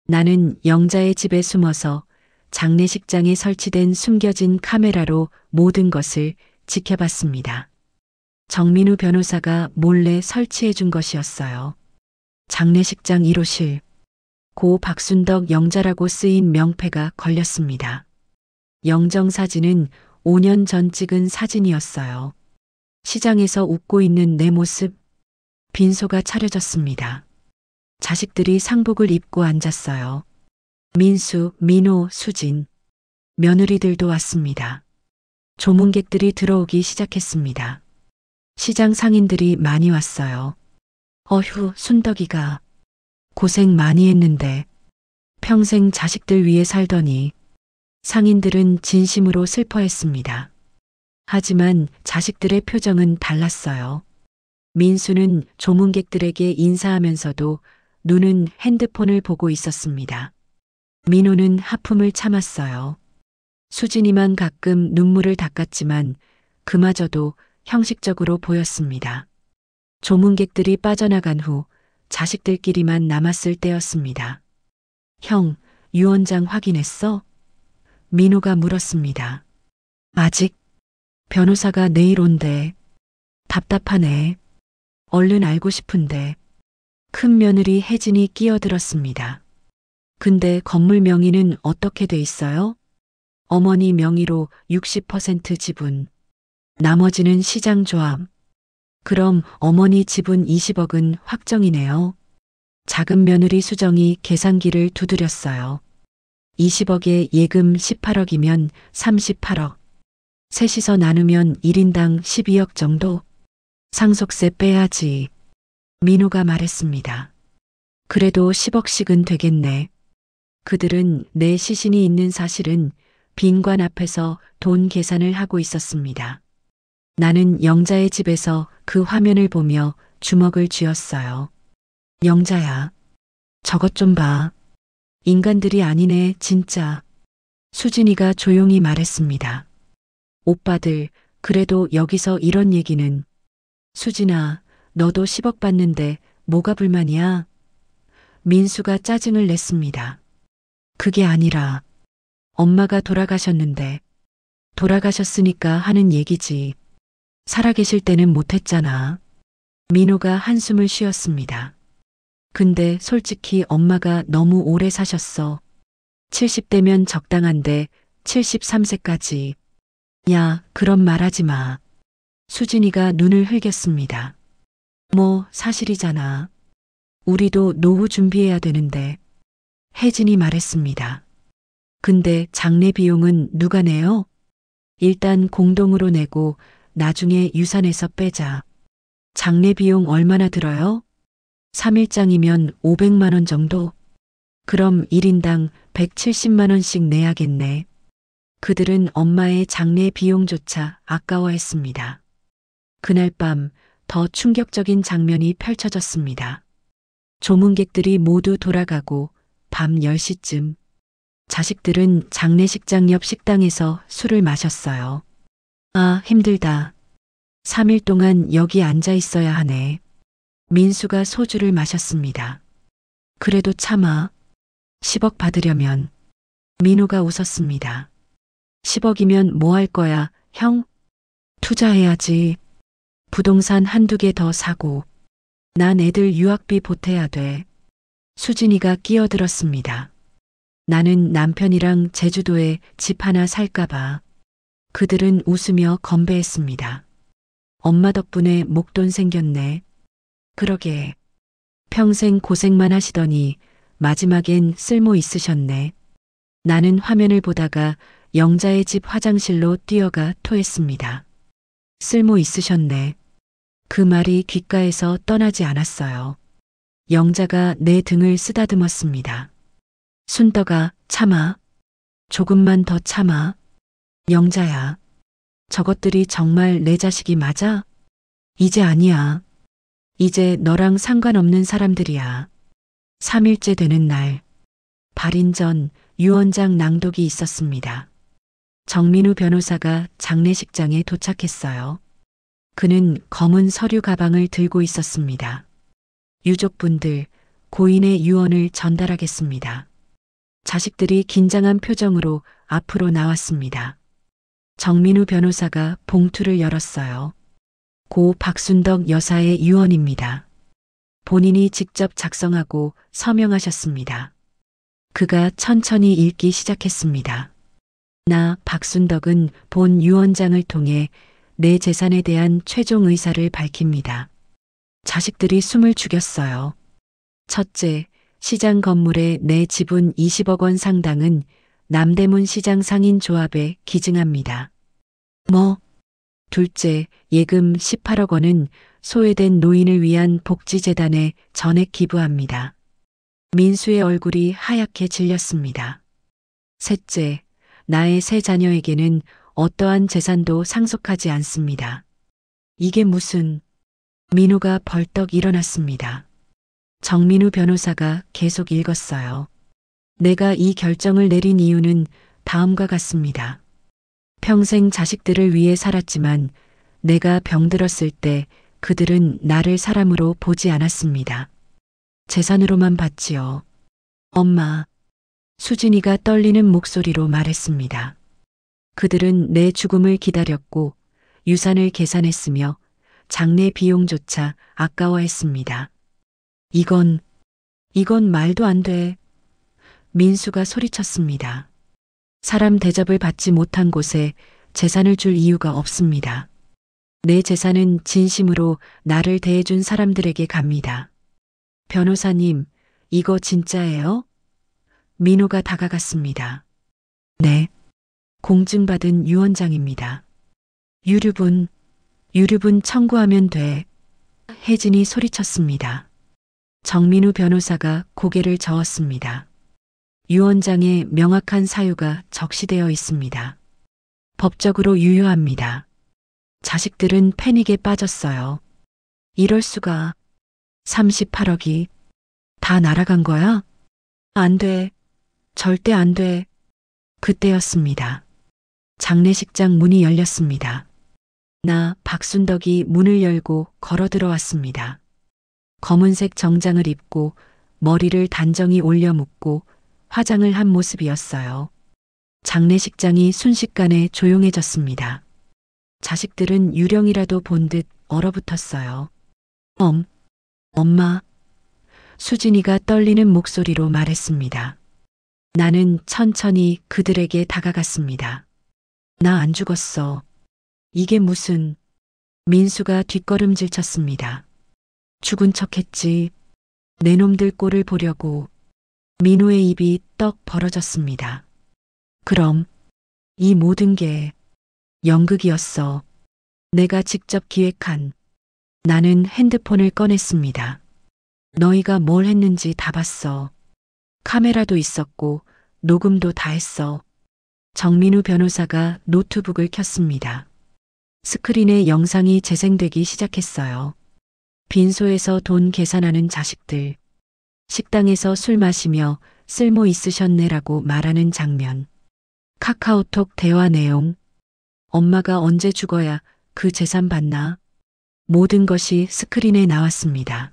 나는 영자의 집에 숨어서 장례식장에 설치된 숨겨진 카메라로 모든 것을 지켜봤습니다. 정민우 변호사가 몰래 설치해 준 것이었어요. 장례식장 1호실, 고 박순덕 영자라고 쓰인 명패가 걸렸습니다. 영정사진은 5년 전 찍은 사진이었어요. 시장에서 웃고 있는 내 모습, 빈소가 차려졌습니다. 자식들이 상복을 입고 앉았어요. 민수, 민호, 수진, 며느리들도 왔습니다. 조문객들이 들어오기 시작했습니다. 시장 상인들이 많이 왔어요. 어휴, 순덕이가 고생 많이 했는데 평생 자식들 위해 살더니. 상인들은 진심으로 슬퍼했습니다. 하지만 자식들의 표정은 달랐어요. 민수는 조문객들에게 인사하면서도 눈은 핸드폰을 보고 있었습니다. 민호는 하품을 참았어요. 수진이만 가끔 눈물을 닦았지만 그마저도 형식적으로 보였습니다. 조문객들이 빠져나간 후 자식들끼리만 남았을 때였습니다. 형, 유 원장 확인했어? 민호가 물었습니다. 아직? 변호사가 내일 온대. 답답하네. 얼른 알고 싶은데. 큰 며느리 혜진이 끼어들었습니다. 근데 건물 명의는 어떻게 돼 있어요? 어머니 명의로 60% 지분. 나머지는 시장 조합. 그럼 어머니 지분 20억은 확정이네요. 작은 며느리 수정이 계산기를 두드렸어요. 20억에 예금 18억이면 38억. 셋이서 나누면 1인당 12억 정도? 상속세 빼야지. 민호가 말했습니다. 그래도 10억씩은 되겠네. 그들은 내 시신이 있는 사실은 빈관 앞에서 돈 계산을 하고 있었습니다. 나는 영자의 집에서 그 화면을 보며 주먹을 쥐었어요. 영자야, 저것 좀 봐. 인간들이 아니네, 진짜. 수진이가 조용히 말했습니다. 오빠들, 그래도 여기서 이런 얘기는. 수진아, 너도 10억 받는데 뭐가 불만이야? 민수가 짜증을 냈습니다. 그게 아니라 엄마가 돌아가셨는데 돌아가셨으니까 하는 얘기지. 살아계실 때는 못했잖아. 민호가 한숨을 쉬었습니다. 근데 솔직히 엄마가 너무 오래 사셨어. 70대면 적당한데 73세까지. 야, 그런 말 하지 마. 수진이가 눈을 흘겼습니다. 뭐, 사실이잖아. 우리도 노후 준비해야 되는데. 혜진이 말했습니다. 근데 장례 비용은 누가 내요? 일단 공동으로 내고 나중에 유산에서 빼자. 장례 비용 얼마나 들어요? 3일장이면 500만 원 정도? 그럼 1인당 170만 원씩 내야겠네. 그들은 엄마의 장례 비용조차 아까워했습니다. 그날 밤 더 충격적인 장면이 펼쳐졌습니다. 조문객들이 모두 돌아가고 밤 10시쯤 자식들은 장례식장 옆 식당에서 술을 마셨어요. 아, 힘들다. 3일 동안 여기 앉아 있어야 하네. 민수가 소주를 마셨습니다. 그래도 참아. 10억 받으려면. 민호가 웃었습니다. 10억이면 뭐 할 거야, 형? 투자해야지. 부동산 한두 개 더 사고. 난 애들 유학비 보태야 돼. 수진이가 끼어들었습니다. 나는 남편이랑 제주도에 집 하나 살까 봐. 그들은 웃으며 건배했습니다. 엄마 덕분에 목돈 생겼네. 그러게. 평생 고생만 하시더니 마지막엔 쓸모 있으셨네. 나는 화면을 보다가 영자의 집 화장실로 뛰어가 토했습니다. 쓸모 있으셨네. 그 말이 귓가에서 떠나지 않았어요. 영자가 내 등을 쓰다듬었습니다. 순덕아, 참아. 조금만 더 참아. 영자야. 저것들이 정말 내 자식이 맞아? 이제 아니야. 이제 너랑 상관없는 사람들이야. 3일째 되는 날. 발인 전 유언장 낭독이 있었습니다. 정민우 변호사가 장례식장에 도착했어요. 그는 검은 서류 가방을 들고 있었습니다. 유족분들, 고인의 유언을 전달하겠습니다. 자식들이 긴장한 표정으로 앞으로 나왔습니다. 정민우 변호사가 봉투를 열었어요. 고 박순덕 여사의 유언입니다. 본인이 직접 작성하고 서명하셨습니다. 그가 천천히 읽기 시작했습니다. 나 박순덕은 본 유언장을 통해 내 재산에 대한 최종 의사를 밝힙니다. 자식들이 숨을 죽였어요. 첫째, 시장 건물의 내 지분 20억 원 상당은 남대문 시장 상인 조합에 기증합니다. 뭐? 둘째, 예금 18억 원은 소외된 노인을 위한 복지재단에 전액 기부합니다. 민수의 얼굴이 하얗게 질렸습니다. 셋째, 나의 세 자녀에게는 어떠한 재산도 상속하지 않습니다. 이게 무슨... 민호가 벌떡 일어났습니다. 정민우 변호사가 계속 읽었어요. 내가 이 결정을 내린 이유는 다음과 같습니다. 평생 자식들을 위해 살았지만 내가 병들었을 때 그들은 나를 사람으로 보지 않았습니다. 재산으로만 봤지요. 엄마, 수진이가 떨리는 목소리로 말했습니다. 그들은 내 죽음을 기다렸고 유산을 계산했으며 장례 비용조차 아까워했습니다. 이건 말도 안 돼. 민수가 소리쳤습니다. 사람 대접을 받지 못한 곳에 재산을 줄 이유가 없습니다. 내 재산은 진심으로 나를 대해준 사람들에게 갑니다. 변호사님, 이거 진짜예요? 민호가 다가갔습니다. 네. 공증받은 유언장입니다. 유류분 청구하면 돼. 혜진이 소리쳤습니다. 정민우 변호사가 고개를 저었습니다. 유언장에 명확한 사유가 적시되어 있습니다. 법적으로 유효합니다. 자식들은 패닉에 빠졌어요. 이럴 수가. 38억이 다 날아간 거야? 안 돼. 절대 안 돼. 그때였습니다. 장례식장 문이 열렸습니다. 나 박순덕이 문을 열고 걸어 들어왔습니다. 검은색 정장을 입고 머리를 단정히 올려 묶고 화장을 한 모습이었어요. 장례식장이 순식간에 조용해졌습니다. 자식들은 유령이라도 본 듯 얼어붙었어요. 엄마. 수진이가 떨리는 목소리로 말했습니다. 나는 천천히 그들에게 다가갔습니다. 나 안 죽었어. 이게 무슨. 민수가 뒷걸음질 쳤습니다. 죽은 척했지. 내 놈들 꼴을 보려고. 민호의 입이 떡 벌어졌습니다. 그럼 이 모든 게 연극이었어. 내가 직접 기획한. 나는 핸드폰을 꺼냈습니다. 너희가 뭘 했는지 다 봤어. 카메라도 있었고 녹음도 다 했어. 정민우 변호사가 노트북을 켰습니다. 스크린에 영상이 재생되기 시작했어요. 빈소에서 돈 계산하는 자식들. 식당에서 술 마시며 쓸모 있으셨네라고 말하는 장면. 카카오톡 대화 내용. 엄마가 언제 죽어야 그 재산 받나? 모든 것이 스크린에 나왔습니다.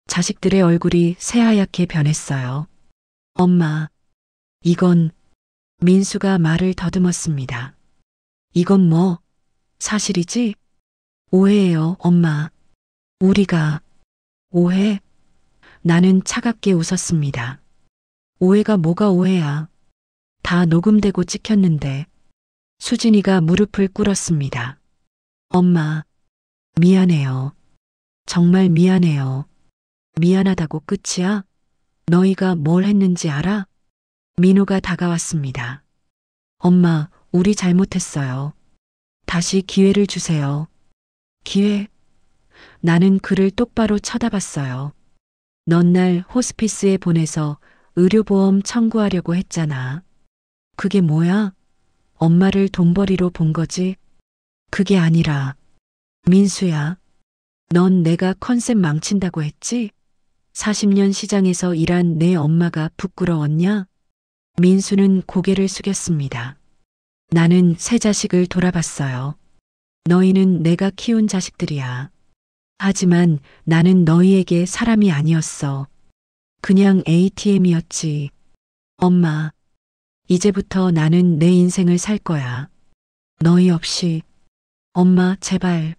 자식들의 얼굴이 새하얗게 변했어요. 엄마, 이건. 민수가 말을 더듬었습니다. 이건 뭐? 사실이지? 오해예요, 엄마. 우리가. 오해? 나는 차갑게 웃었습니다. 오해가 뭐가 오해야? 다 녹음되고 찍혔는데. 수진이가 무릎을 꿇었습니다. 엄마, 미안해요. 정말 미안해요. 미안하다고 끝이야? 너희가 뭘 했는지 알아? 민호가 다가왔습니다. 엄마, 우리 잘못했어요. 다시 기회를 주세요. 기회? 나는 그를 똑바로 쳐다봤어요. 넌 날 호스피스에 보내서 의료보험 청구하려고 했잖아. 그게 뭐야? 엄마를 돈벌이로 본 거지? 그게 아니라. 민수야, 넌 내가 컨셉 망친다고 했지? 40년 시장에서 일한 내 엄마가 부끄러웠냐? 민수는 고개를 숙였습니다. 나는 새 자식을 돌아봤어요. 너희는 내가 키운 자식들이야. 하지만 나는 너희에게 사람이 아니었어. 그냥 ATM이었지. 엄마, 이제부터 나는 내 인생을 살 거야. 너희 없이. 엄마, 제발.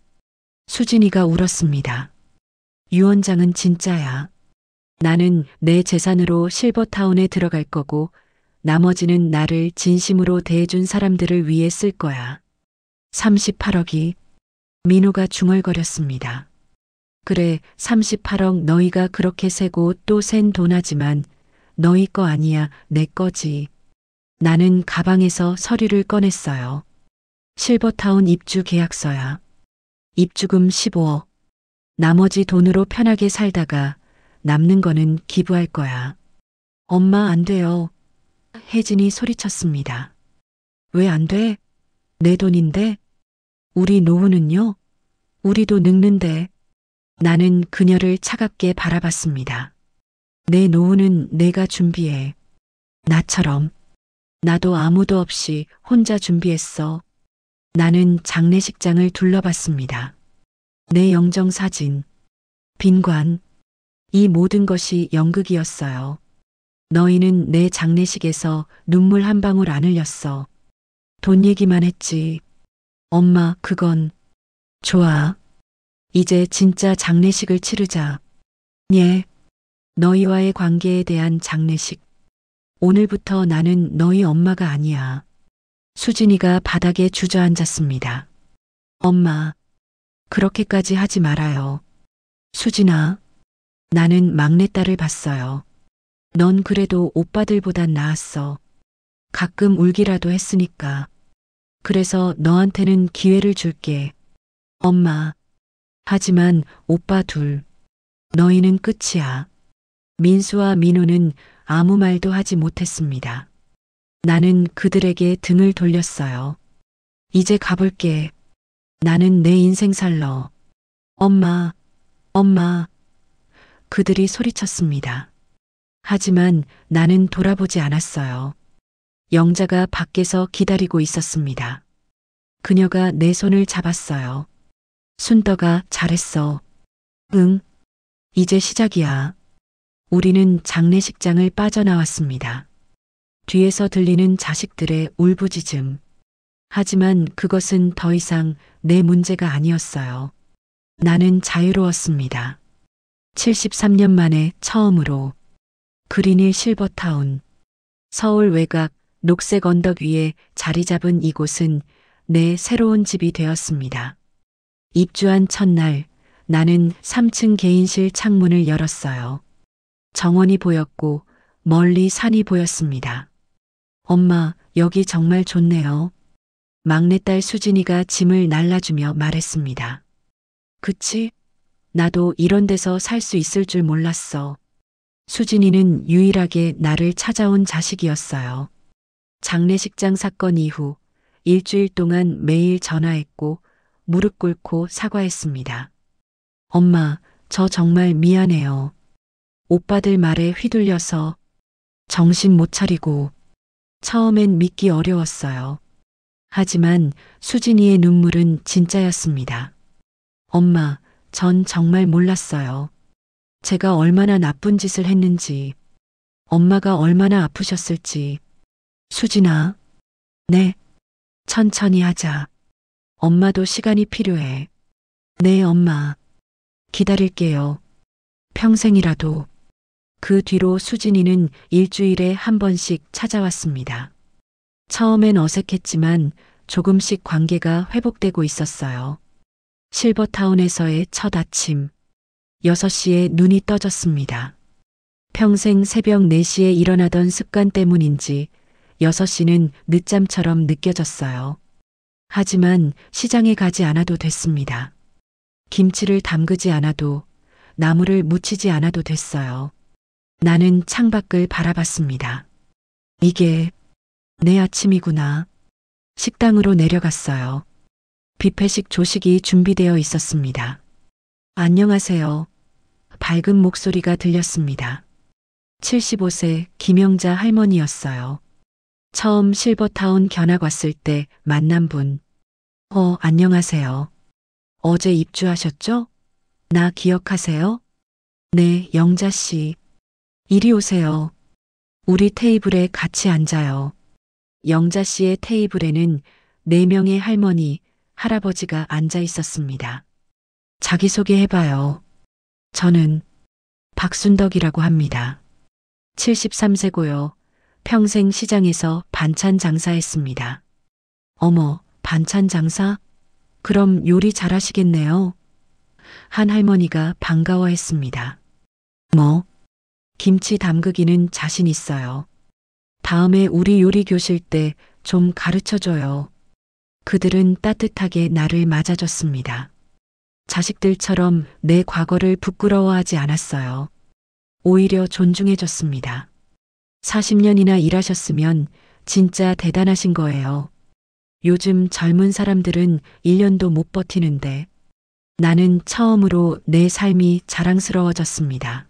수진이가 울었습니다. 유언장은 진짜야. 나는 내 재산으로 실버타운에 들어갈 거고 나머지는 나를 진심으로 대해준 사람들을 위해 쓸 거야. 38억이. 민호가 중얼거렸습니다. 그래, 38억 너희가 그렇게 세고 또 센 돈하지만 너희 거 아니야, 내 거지. 나는 가방에서 서류를 꺼냈어요. 실버타운 입주 계약서야. 입주금 15억. 나머지 돈으로 편하게 살다가 남는 거는 기부할 거야. 엄마, 안 돼요. 혜진이 소리쳤습니다. 왜 안 돼? 내 돈인데? 우리 노후는요? 우리도 늙는데. 나는 그녀를 차갑게 바라봤습니다. 내 노후는 내가 준비해. 나처럼. 나도 아무도 없이 혼자 준비했어. 나는 장례식장을 둘러봤습니다. 내 영정사진. 빈관. 이 모든 것이 연극이었어요. 너희는 내 장례식에서 눈물 한 방울 안 흘렸어. 돈 얘기만 했지. 엄마, 그건. 좋아. 이제 진짜 장례식을 치르자. 예. 너희와의 관계에 대한 장례식. 오늘부터 나는 너희 엄마가 아니야. 수진이가 바닥에 주저앉았습니다. 엄마, 그렇게까지 하지 말아요. 수진아, 나는 막내딸을 봤어요. 넌 그래도 오빠들보단 나았어. 가끔 울기라도 했으니까. 그래서 너한테는 기회를 줄게. 엄마. 하지만 오빠 둘. 너희는 끝이야. 민수와 민호는 아무 말도 하지 못했습니다. 나는 그들에게 등을 돌렸어요. 이제 가볼게. 나는 내 인생 살러. 엄마, 엄마. 그들이 소리쳤습니다. 하지만 나는 돌아보지 않았어요. 영자가 밖에서 기다리고 있었습니다. 그녀가 내 손을 잡았어요. 순덕아, 잘했어. 응. 이제 시작이야. 우리는 장례식장을 빠져나왔습니다. 뒤에서 들리는 자식들의 울부짖음. 하지만 그것은 더 이상 내 문제가 아니었어요. 나는 자유로웠습니다. 73년 만에 처음으로 그린힐 실버타운. 서울 외곽 녹색 언덕 위에 자리 잡은 이곳은 내 새로운 집이 되었습니다. 입주한 첫날 나는 3층 개인실 창문을 열었어요. 정원이 보였고 멀리 산이 보였습니다. 엄마, 여기 정말 좋네요. 막내딸 수진이가 짐을 날라주며 말했습니다. 그치? 나도 이런 데서 살 수 있을 줄 몰랐어. 수진이는 유일하게 나를 찾아온 자식이었어요. 장례식장 사건 이후 일주일 동안 매일 전화했고 무릎 꿇고 사과했습니다. 엄마, 저 정말 미안해요. 오빠들 말에 휘둘려서 정신 못 차리고 처음엔 믿기 어려웠어요. 하지만 수진이의 눈물은 진짜였습니다. 엄마, 전 정말 몰랐어요. 제가 얼마나 나쁜 짓을 했는지, 엄마가 얼마나 아프셨을지. 수진아. 네. 천천히 하자. 엄마도 시간이 필요해. 네, 엄마. 기다릴게요. 평생이라도. 그 뒤로 수진이는 일주일에 한 번씩 찾아왔습니다. 처음엔 어색했지만 조금씩 관계가 회복되고 있었어요. 실버타운에서의 첫 아침. 6시에 눈이 떠졌습니다. 평생 새벽 4시에 일어나던 습관 때문인지 6시는 늦잠처럼 느껴졌어요. 하지만 시장에 가지 않아도 됐습니다. 김치를 담그지 않아도, 나무를 묻히지 않아도 됐어요. 나는 창밖을 바라봤습니다. 이게 내 아침이구나. 식당으로 내려갔어요. 뷔페식 조식이 준비되어 있었습니다. 안녕하세요. 밝은 목소리가 들렸습니다. 75세 김영자 할머니였어요. 처음 실버타운 견학 왔을 때 만난 분. 안녕하세요. 어제 입주하셨죠? 나 기억하세요? 네, 영자 씨. 이리 오세요. 우리 테이블에 같이 앉아요. 영자 씨의 테이블에는 4명의 할머니, 할아버지가 앉아 있었습니다. 자기소개해봐요. 저는 박순덕이라고 합니다. 73세고요. 평생 시장에서 반찬 장사했습니다. 어머, 반찬 장사? 그럼 요리 잘하시겠네요. 한 할머니가 반가워했습니다. 뭐? 김치 담그기는 자신 있어요. 다음에 우리 요리 교실 때 좀 가르쳐줘요. 그들은 따뜻하게 나를 맞아줬습니다. 자식들처럼 내 과거를 부끄러워하지 않았어요. 오히려 존중해줬습니다. 40년이나 일하셨으면 진짜 대단하신 거예요. 요즘 젊은 사람들은 1년도 못 버티는데 나는 처음으로 내 삶이 자랑스러워졌습니다.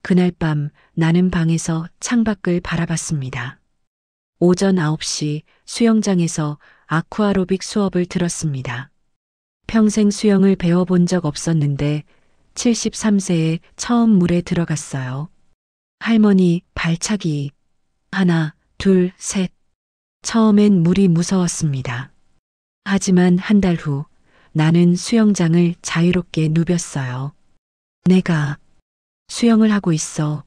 그날 밤 나는 방에서 창밖을 바라봤습니다. 오전 9시 수영장에서 아쿠아로빅 수업을 들었습니다. 평생 수영을 배워본 적 없었는데 73세에 처음 물에 들어갔어요. 할머니 발차기. 하나, 둘, 셋. 처음엔 물이 무서웠습니다. 하지만 한 달 후 나는 수영장을 자유롭게 누볐어요. 내가 수영을 하고 있어.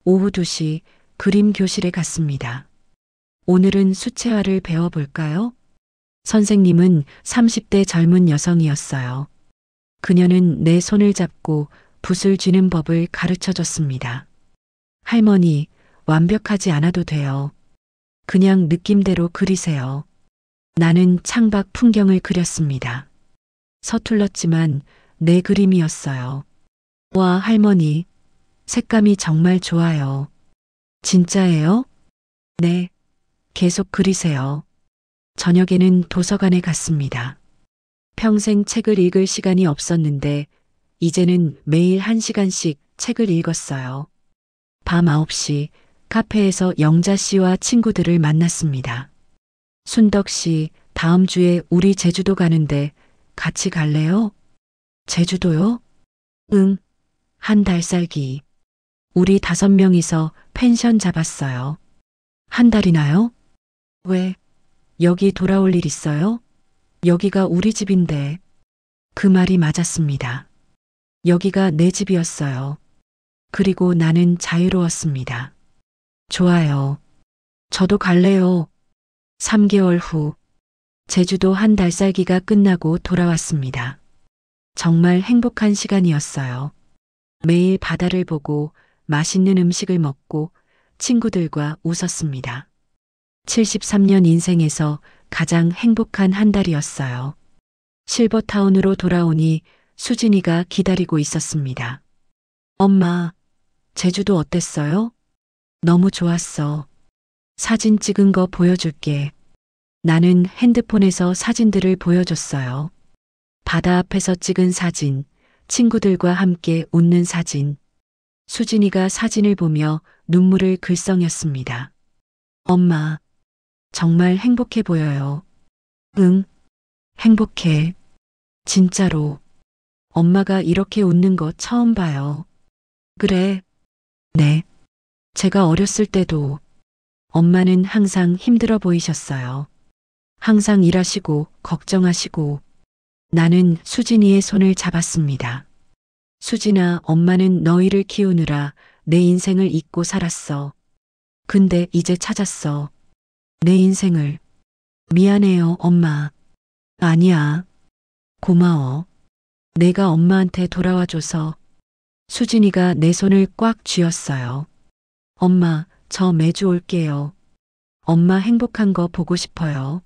오후 2시 그림 교실에 갔습니다. 오늘은 수채화를 배워볼까요? 선생님은 30대 젊은 여성이었어요. 그녀는 내 손을 잡고 붓을 쥐는 법을 가르쳐 줬습니다. 할머니, 완벽하지 않아도 돼요. 그냥 느낌대로 그리세요. 나는 창밖 풍경을 그렸습니다. 서툴렀지만 내 그림이었어요. 와, 할머니, 색감이 정말 좋아요. 진짜예요? 네, 계속 그리세요. 저녁에는 도서관에 갔습니다. 평생 책을 읽을 시간이 없었는데 이제는 매일 1시간씩 책을 읽었어요. 밤 9시 카페에서 영자 씨와 친구들을 만났습니다. 순덕 씨, 다음 주에 우리 제주도 가는데 같이 갈래요? 제주도요? 응, 한 달 살기. 우리 5명이서 펜션 잡았어요. 한 달이나요? 왜? 여기 돌아올 일 있어요? 여기가 우리 집인데. 그 말이 맞았습니다. 여기가 내 집이었어요. 그리고 나는 자유로웠습니다. 좋아요. 저도 갈래요. 3개월 후, 제주도 한 달 살기가 끝나고 돌아왔습니다. 정말 행복한 시간이었어요. 매일 바다를 보고 맛있는 음식을 먹고 친구들과 웃었습니다. 73년 인생에서 가장 행복한 한 달이었어요. 실버타운으로 돌아오니 수진이가 기다리고 있었습니다. 엄마, 제주도 어땠어요? 너무 좋았어. 사진 찍은 거 보여줄게. 나는 핸드폰에서 사진들을 보여줬어요. 바다 앞에서 찍은 사진, 친구들과 함께 웃는 사진. 수진이가 사진을 보며 눈물을 글썽였습니다. 엄마, 정말 행복해 보여요. 응, 행복해. 진짜로. 엄마가 이렇게 웃는 거 처음 봐요. 그래. 네. 제가 어렸을 때도 엄마는 항상 힘들어 보이셨어요. 항상 일하시고 걱정하시고 나는 수진이의 손을 잡았습니다. 수진아, 엄마는 너희를 키우느라 내 인생을 잊고 살았어. 근데 이제 찾았어. 내 인생을. 미안해요, 엄마. 아니야. 고마워. 내가 엄마한테 돌아와줘서. 수진이가 내 손을 꽉 쥐었어요. 엄마, 저 매주 올게요. 엄마 행복한 거 보고 싶어요.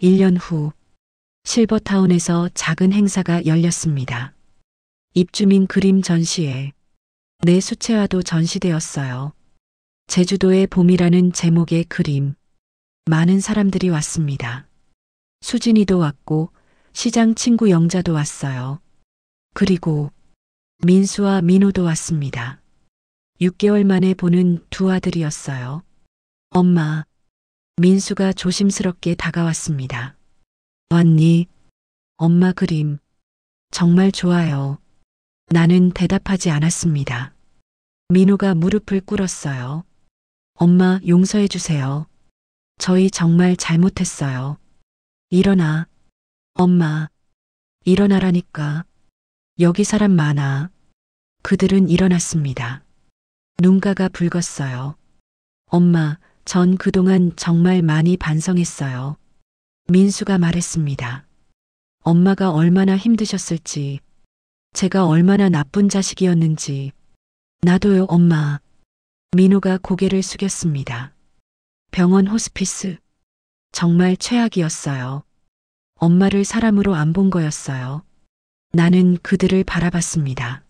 1년 후, 실버타운에서 작은 행사가 열렸습니다. 입주민 그림 전시회. 내 수채화도 전시되었어요. 제주도의 봄이라는 제목의 그림. 많은 사람들이 왔습니다. 수진이도 왔고 시장 친구 영자도 왔어요. 그리고 민수와 민호도 왔습니다. 6개월 만에 보는 두 아들이었어요. 엄마, 민수가 조심스럽게 다가왔습니다. 왔니? 엄마 그림. 정말 좋아요. 나는 대답하지 않았습니다. 민호가 무릎을 꿇었어요. 엄마, 용서해 주세요. 저희 정말 잘못했어요. 일어나. 엄마, 일어나라니까. 여기 사람 많아. 그들은 일어났습니다. 눈가가 붉었어요. 엄마, 전 그동안 정말 많이 반성했어요. 민수가 말했습니다. 엄마가 얼마나 힘드셨을지, 제가 얼마나 나쁜 자식이었는지. 나도요, 엄마. 민호가 고개를 숙였습니다. 병원 호스피스. 정말 최악이었어요. 엄마를 사람으로 안 본 거였어요. 나는 그들을 바라봤습니다.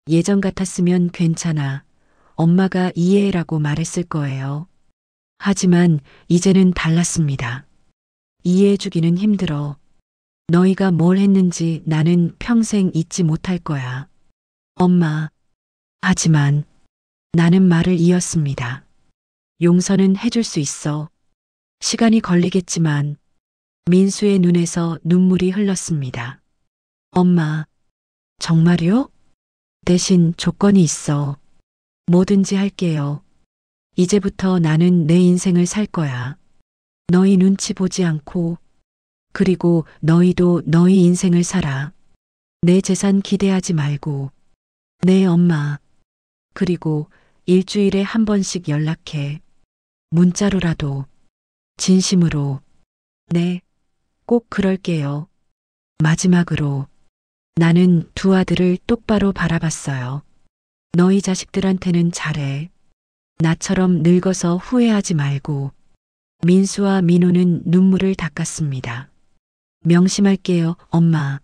예전 같았으면 괜찮아. 엄마가 이해해라고 말했을 거예요. 하지만 이제는 달랐습니다. 이해해주기는 힘들어. 너희가 뭘 했는지 나는 평생 잊지 못할 거야. 엄마. 하지만 나는 말을 이었습니다. 용서는 해줄 수 있어. 시간이 걸리겠지만. 민수의 눈에서 눈물이 흘렀습니다. 엄마. 정말요? 대신 조건이 있어. 뭐든지 할게요. 이제부터 나는 내 인생을 살 거야. 너희 눈치 보지 않고. 그리고 너희도 너희 인생을 살아. 내 재산 기대하지 말고. 네, 엄마. 그리고 일주일에 한 번씩 연락해. 문자로라도. 진심으로. 네, 꼭 그럴게요. 마지막으로. 나는 두 아들을 똑바로 바라봤어요. 너희 자식들한테는 잘해. 나처럼 늙어서 후회하지 말고. 민수와 민호는 눈물을 닦았습니다. 명심할게요, 엄마.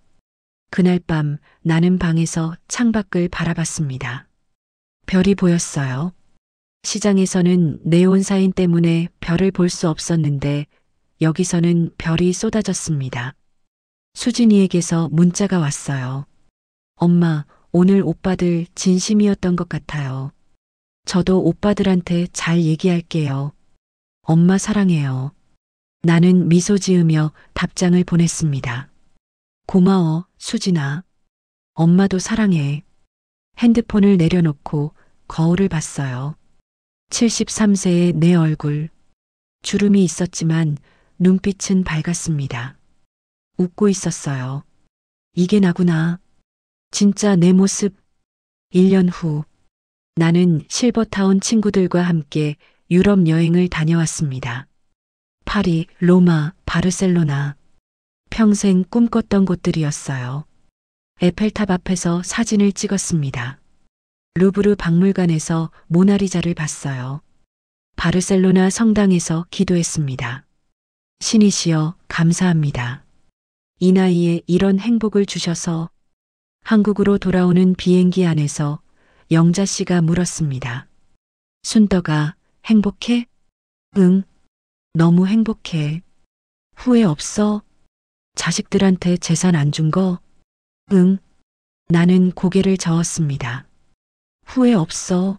그날 밤 나는 방에서 창밖을 바라봤습니다. 별이 보였어요. 시장에서는 네온 사인 때문에 별을 볼 수 없었는데 여기서는 별이 쏟아졌습니다. 수진이에게서 문자가 왔어요. 엄마, 오늘 오빠들 진심이었던 것 같아요. 저도 오빠들한테 잘 얘기할게요. 엄마 사랑해요. 나는 미소 지으며 답장을 보냈습니다. 고마워, 수진아. 엄마도 사랑해. 핸드폰을 내려놓고 거울을 봤어요. 73세의 내 얼굴. 주름이 있었지만 눈빛은 밝았습니다. 웃고 있었어요. 이게 나구나. 진짜 내 모습. 1년 후, 나는 실버타운 친구들과 함께 유럽 여행을 다녀왔습니다. 파리, 로마, 바르셀로나. 평생 꿈꿨던 곳들이었어요. 에펠탑 앞에서 사진을 찍었습니다. 루브르 박물관에서 모나리자를 봤어요. 바르셀로나 성당에서 기도했습니다. 신이시여, 감사합니다. 이 나이에 이런 행복을 주셔서. 한국으로 돌아오는 비행기 안에서 영자 씨가 물었습니다. 순덕아, 행복해? 응, 너무 행복해. 후회 없어? 자식들한테 재산 안 준 거? 응. 나는 고개를 저었습니다. 후회 없어.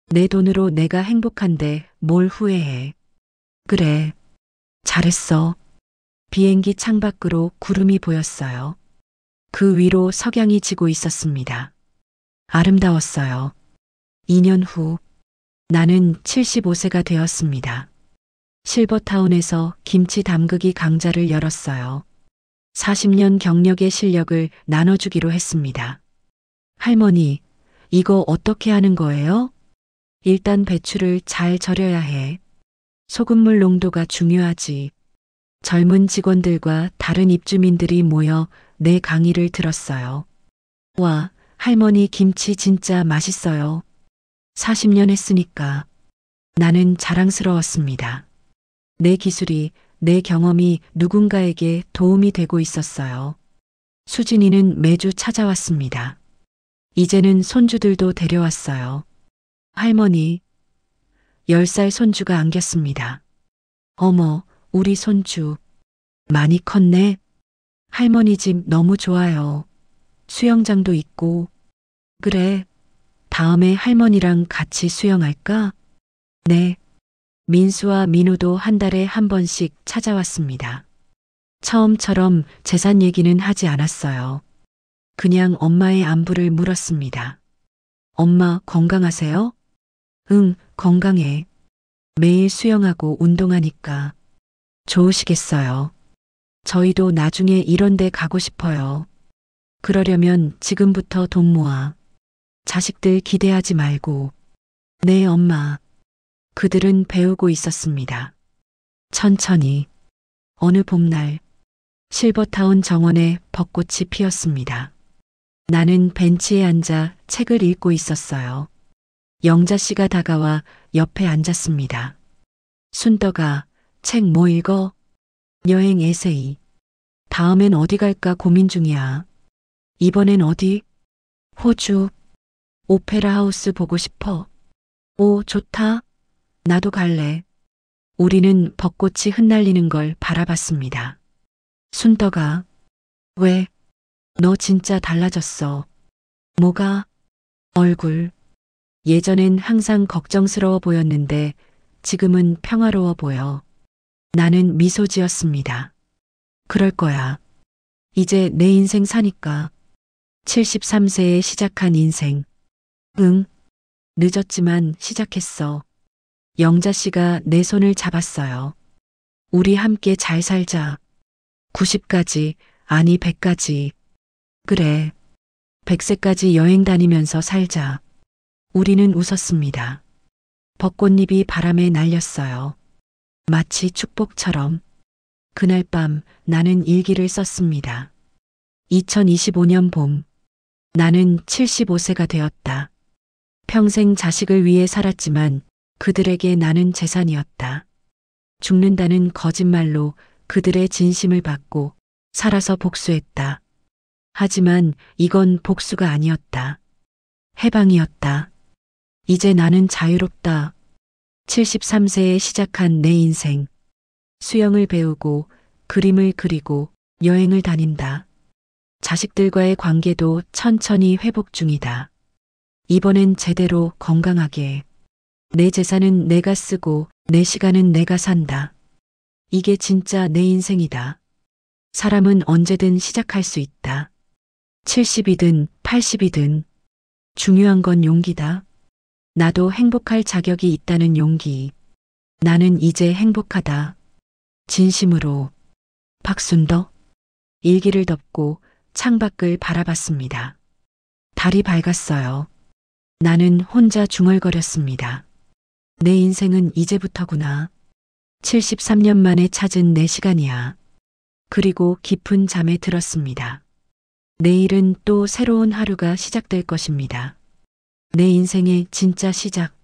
내 돈으로 내가 행복한데 뭘 후회해. 그래. 잘했어. 비행기 창밖으로 구름이 보였어요. 그 위로 석양이 지고 있었습니다. 아름다웠어요. 2년 후, 나는 75세가 되었습니다. 실버타운에서 김치 담그기 강좌를 열었어요. 40년 경력의 실력을 나눠주기로 했습니다. 할머니, 이거 어떻게 하는 거예요? 일단 배추를 잘 절여야 해. 소금물 농도가 중요하지. 젊은 직원들과 다른 입주민들이 모여 내 강의를 들었어요. 와, 할머니 김치 진짜 맛있어요. 40년 했으니까. 나는 자랑스러웠습니다. 내 기술이, 내 경험이 누군가에게 도움이 되고 있었어요. 수진이는 매주 찾아왔습니다. 이제는 손주들도 데려왔어요. 할머니, 10살 손주가 안겼습니다. 어머, 우리 손주. 많이 컸네. 할머니 집 너무 좋아요. 수영장도 있고. 그래, 다음에 할머니랑 같이 수영할까? 네. 민수와 민우도 한 달에 한 번씩 찾아왔습니다. 처음처럼 재산 얘기는 하지 않았어요. 그냥 엄마의 안부를 물었습니다. 엄마 건강하세요? 응, 건강해. 매일 수영하고 운동하니까. 좋으시겠어요. 저희도 나중에 이런 데 가고 싶어요. 그러려면 지금부터 돈 모아. 자식들 기대하지 말고. 네, 엄마. 그들은 배우고 있었습니다. 천천히. 어느 봄날, 실버타운 정원에 벚꽃이 피었습니다. 나는 벤치에 앉아 책을 읽고 있었어요. 영자 씨가 다가와 옆에 앉았습니다. 순덕아, 책 뭐 읽어? 여행 에세이. 다음엔 어디 갈까 고민 중이야. 이번엔 어디? 호주. 오페라 하우스 보고 싶어. 오, 좋다. 나도 갈래. 우리는 벚꽃이 흩날리는 걸 바라봤습니다. 순덕아. 왜? 너 진짜 달라졌어. 뭐가? 얼굴. 예전엔 항상 걱정스러워 보였는데 지금은 평화로워 보여. 나는 미소 지었습니다. 그럴 거야. 이제 내 인생 사니까. 73세에 시작한 인생. 응. 늦었지만 시작했어. 영자 씨가 내 손을 잡았어요. 우리 함께 잘 살자. 90까지, 아니 100까지. 그래. 100세까지 여행 다니면서 살자. 우리는 웃었습니다. 벚꽃잎이 바람에 날렸어요. 마치 축복처럼. 그날 밤 나는 일기를 썼습니다. 2025년 봄. 나는 75세가 되었다. 평생 자식을 위해 살았지만 그들에게 나는 재산이었다. 죽는다는 거짓말로 그들의 진심을 받고 살아서 복수했다. 하지만 이건 복수가 아니었다. 해방이었다. 이제 나는 자유롭다. 73세에 시작한 내 인생. 수영을 배우고 그림을 그리고 여행을 다닌다. 자식들과의 관계도 천천히 회복 중이다. 이번엔 제대로 건강하게. 내 재산은 내가 쓰고 내 시간은 내가 산다. 이게 진짜 내 인생이다. 사람은 언제든 시작할 수 있다. 70이든 80이든. 중요한 건 용기다. 나도 행복할 자격이 있다는 용기. 나는 이제 행복하다. 진심으로. 박순덕. 일기를 덮고 창밖을 바라봤습니다. 달이 밝았어요. 나는 혼자 중얼거렸습니다. 내 인생은 이제부터구나. 73년 만에 찾은 내 시간이야. 그리고 깊은 잠에 들었습니다. 내일은 또 새로운 하루가 시작될 것입니다. 내 인생의 진짜 시작.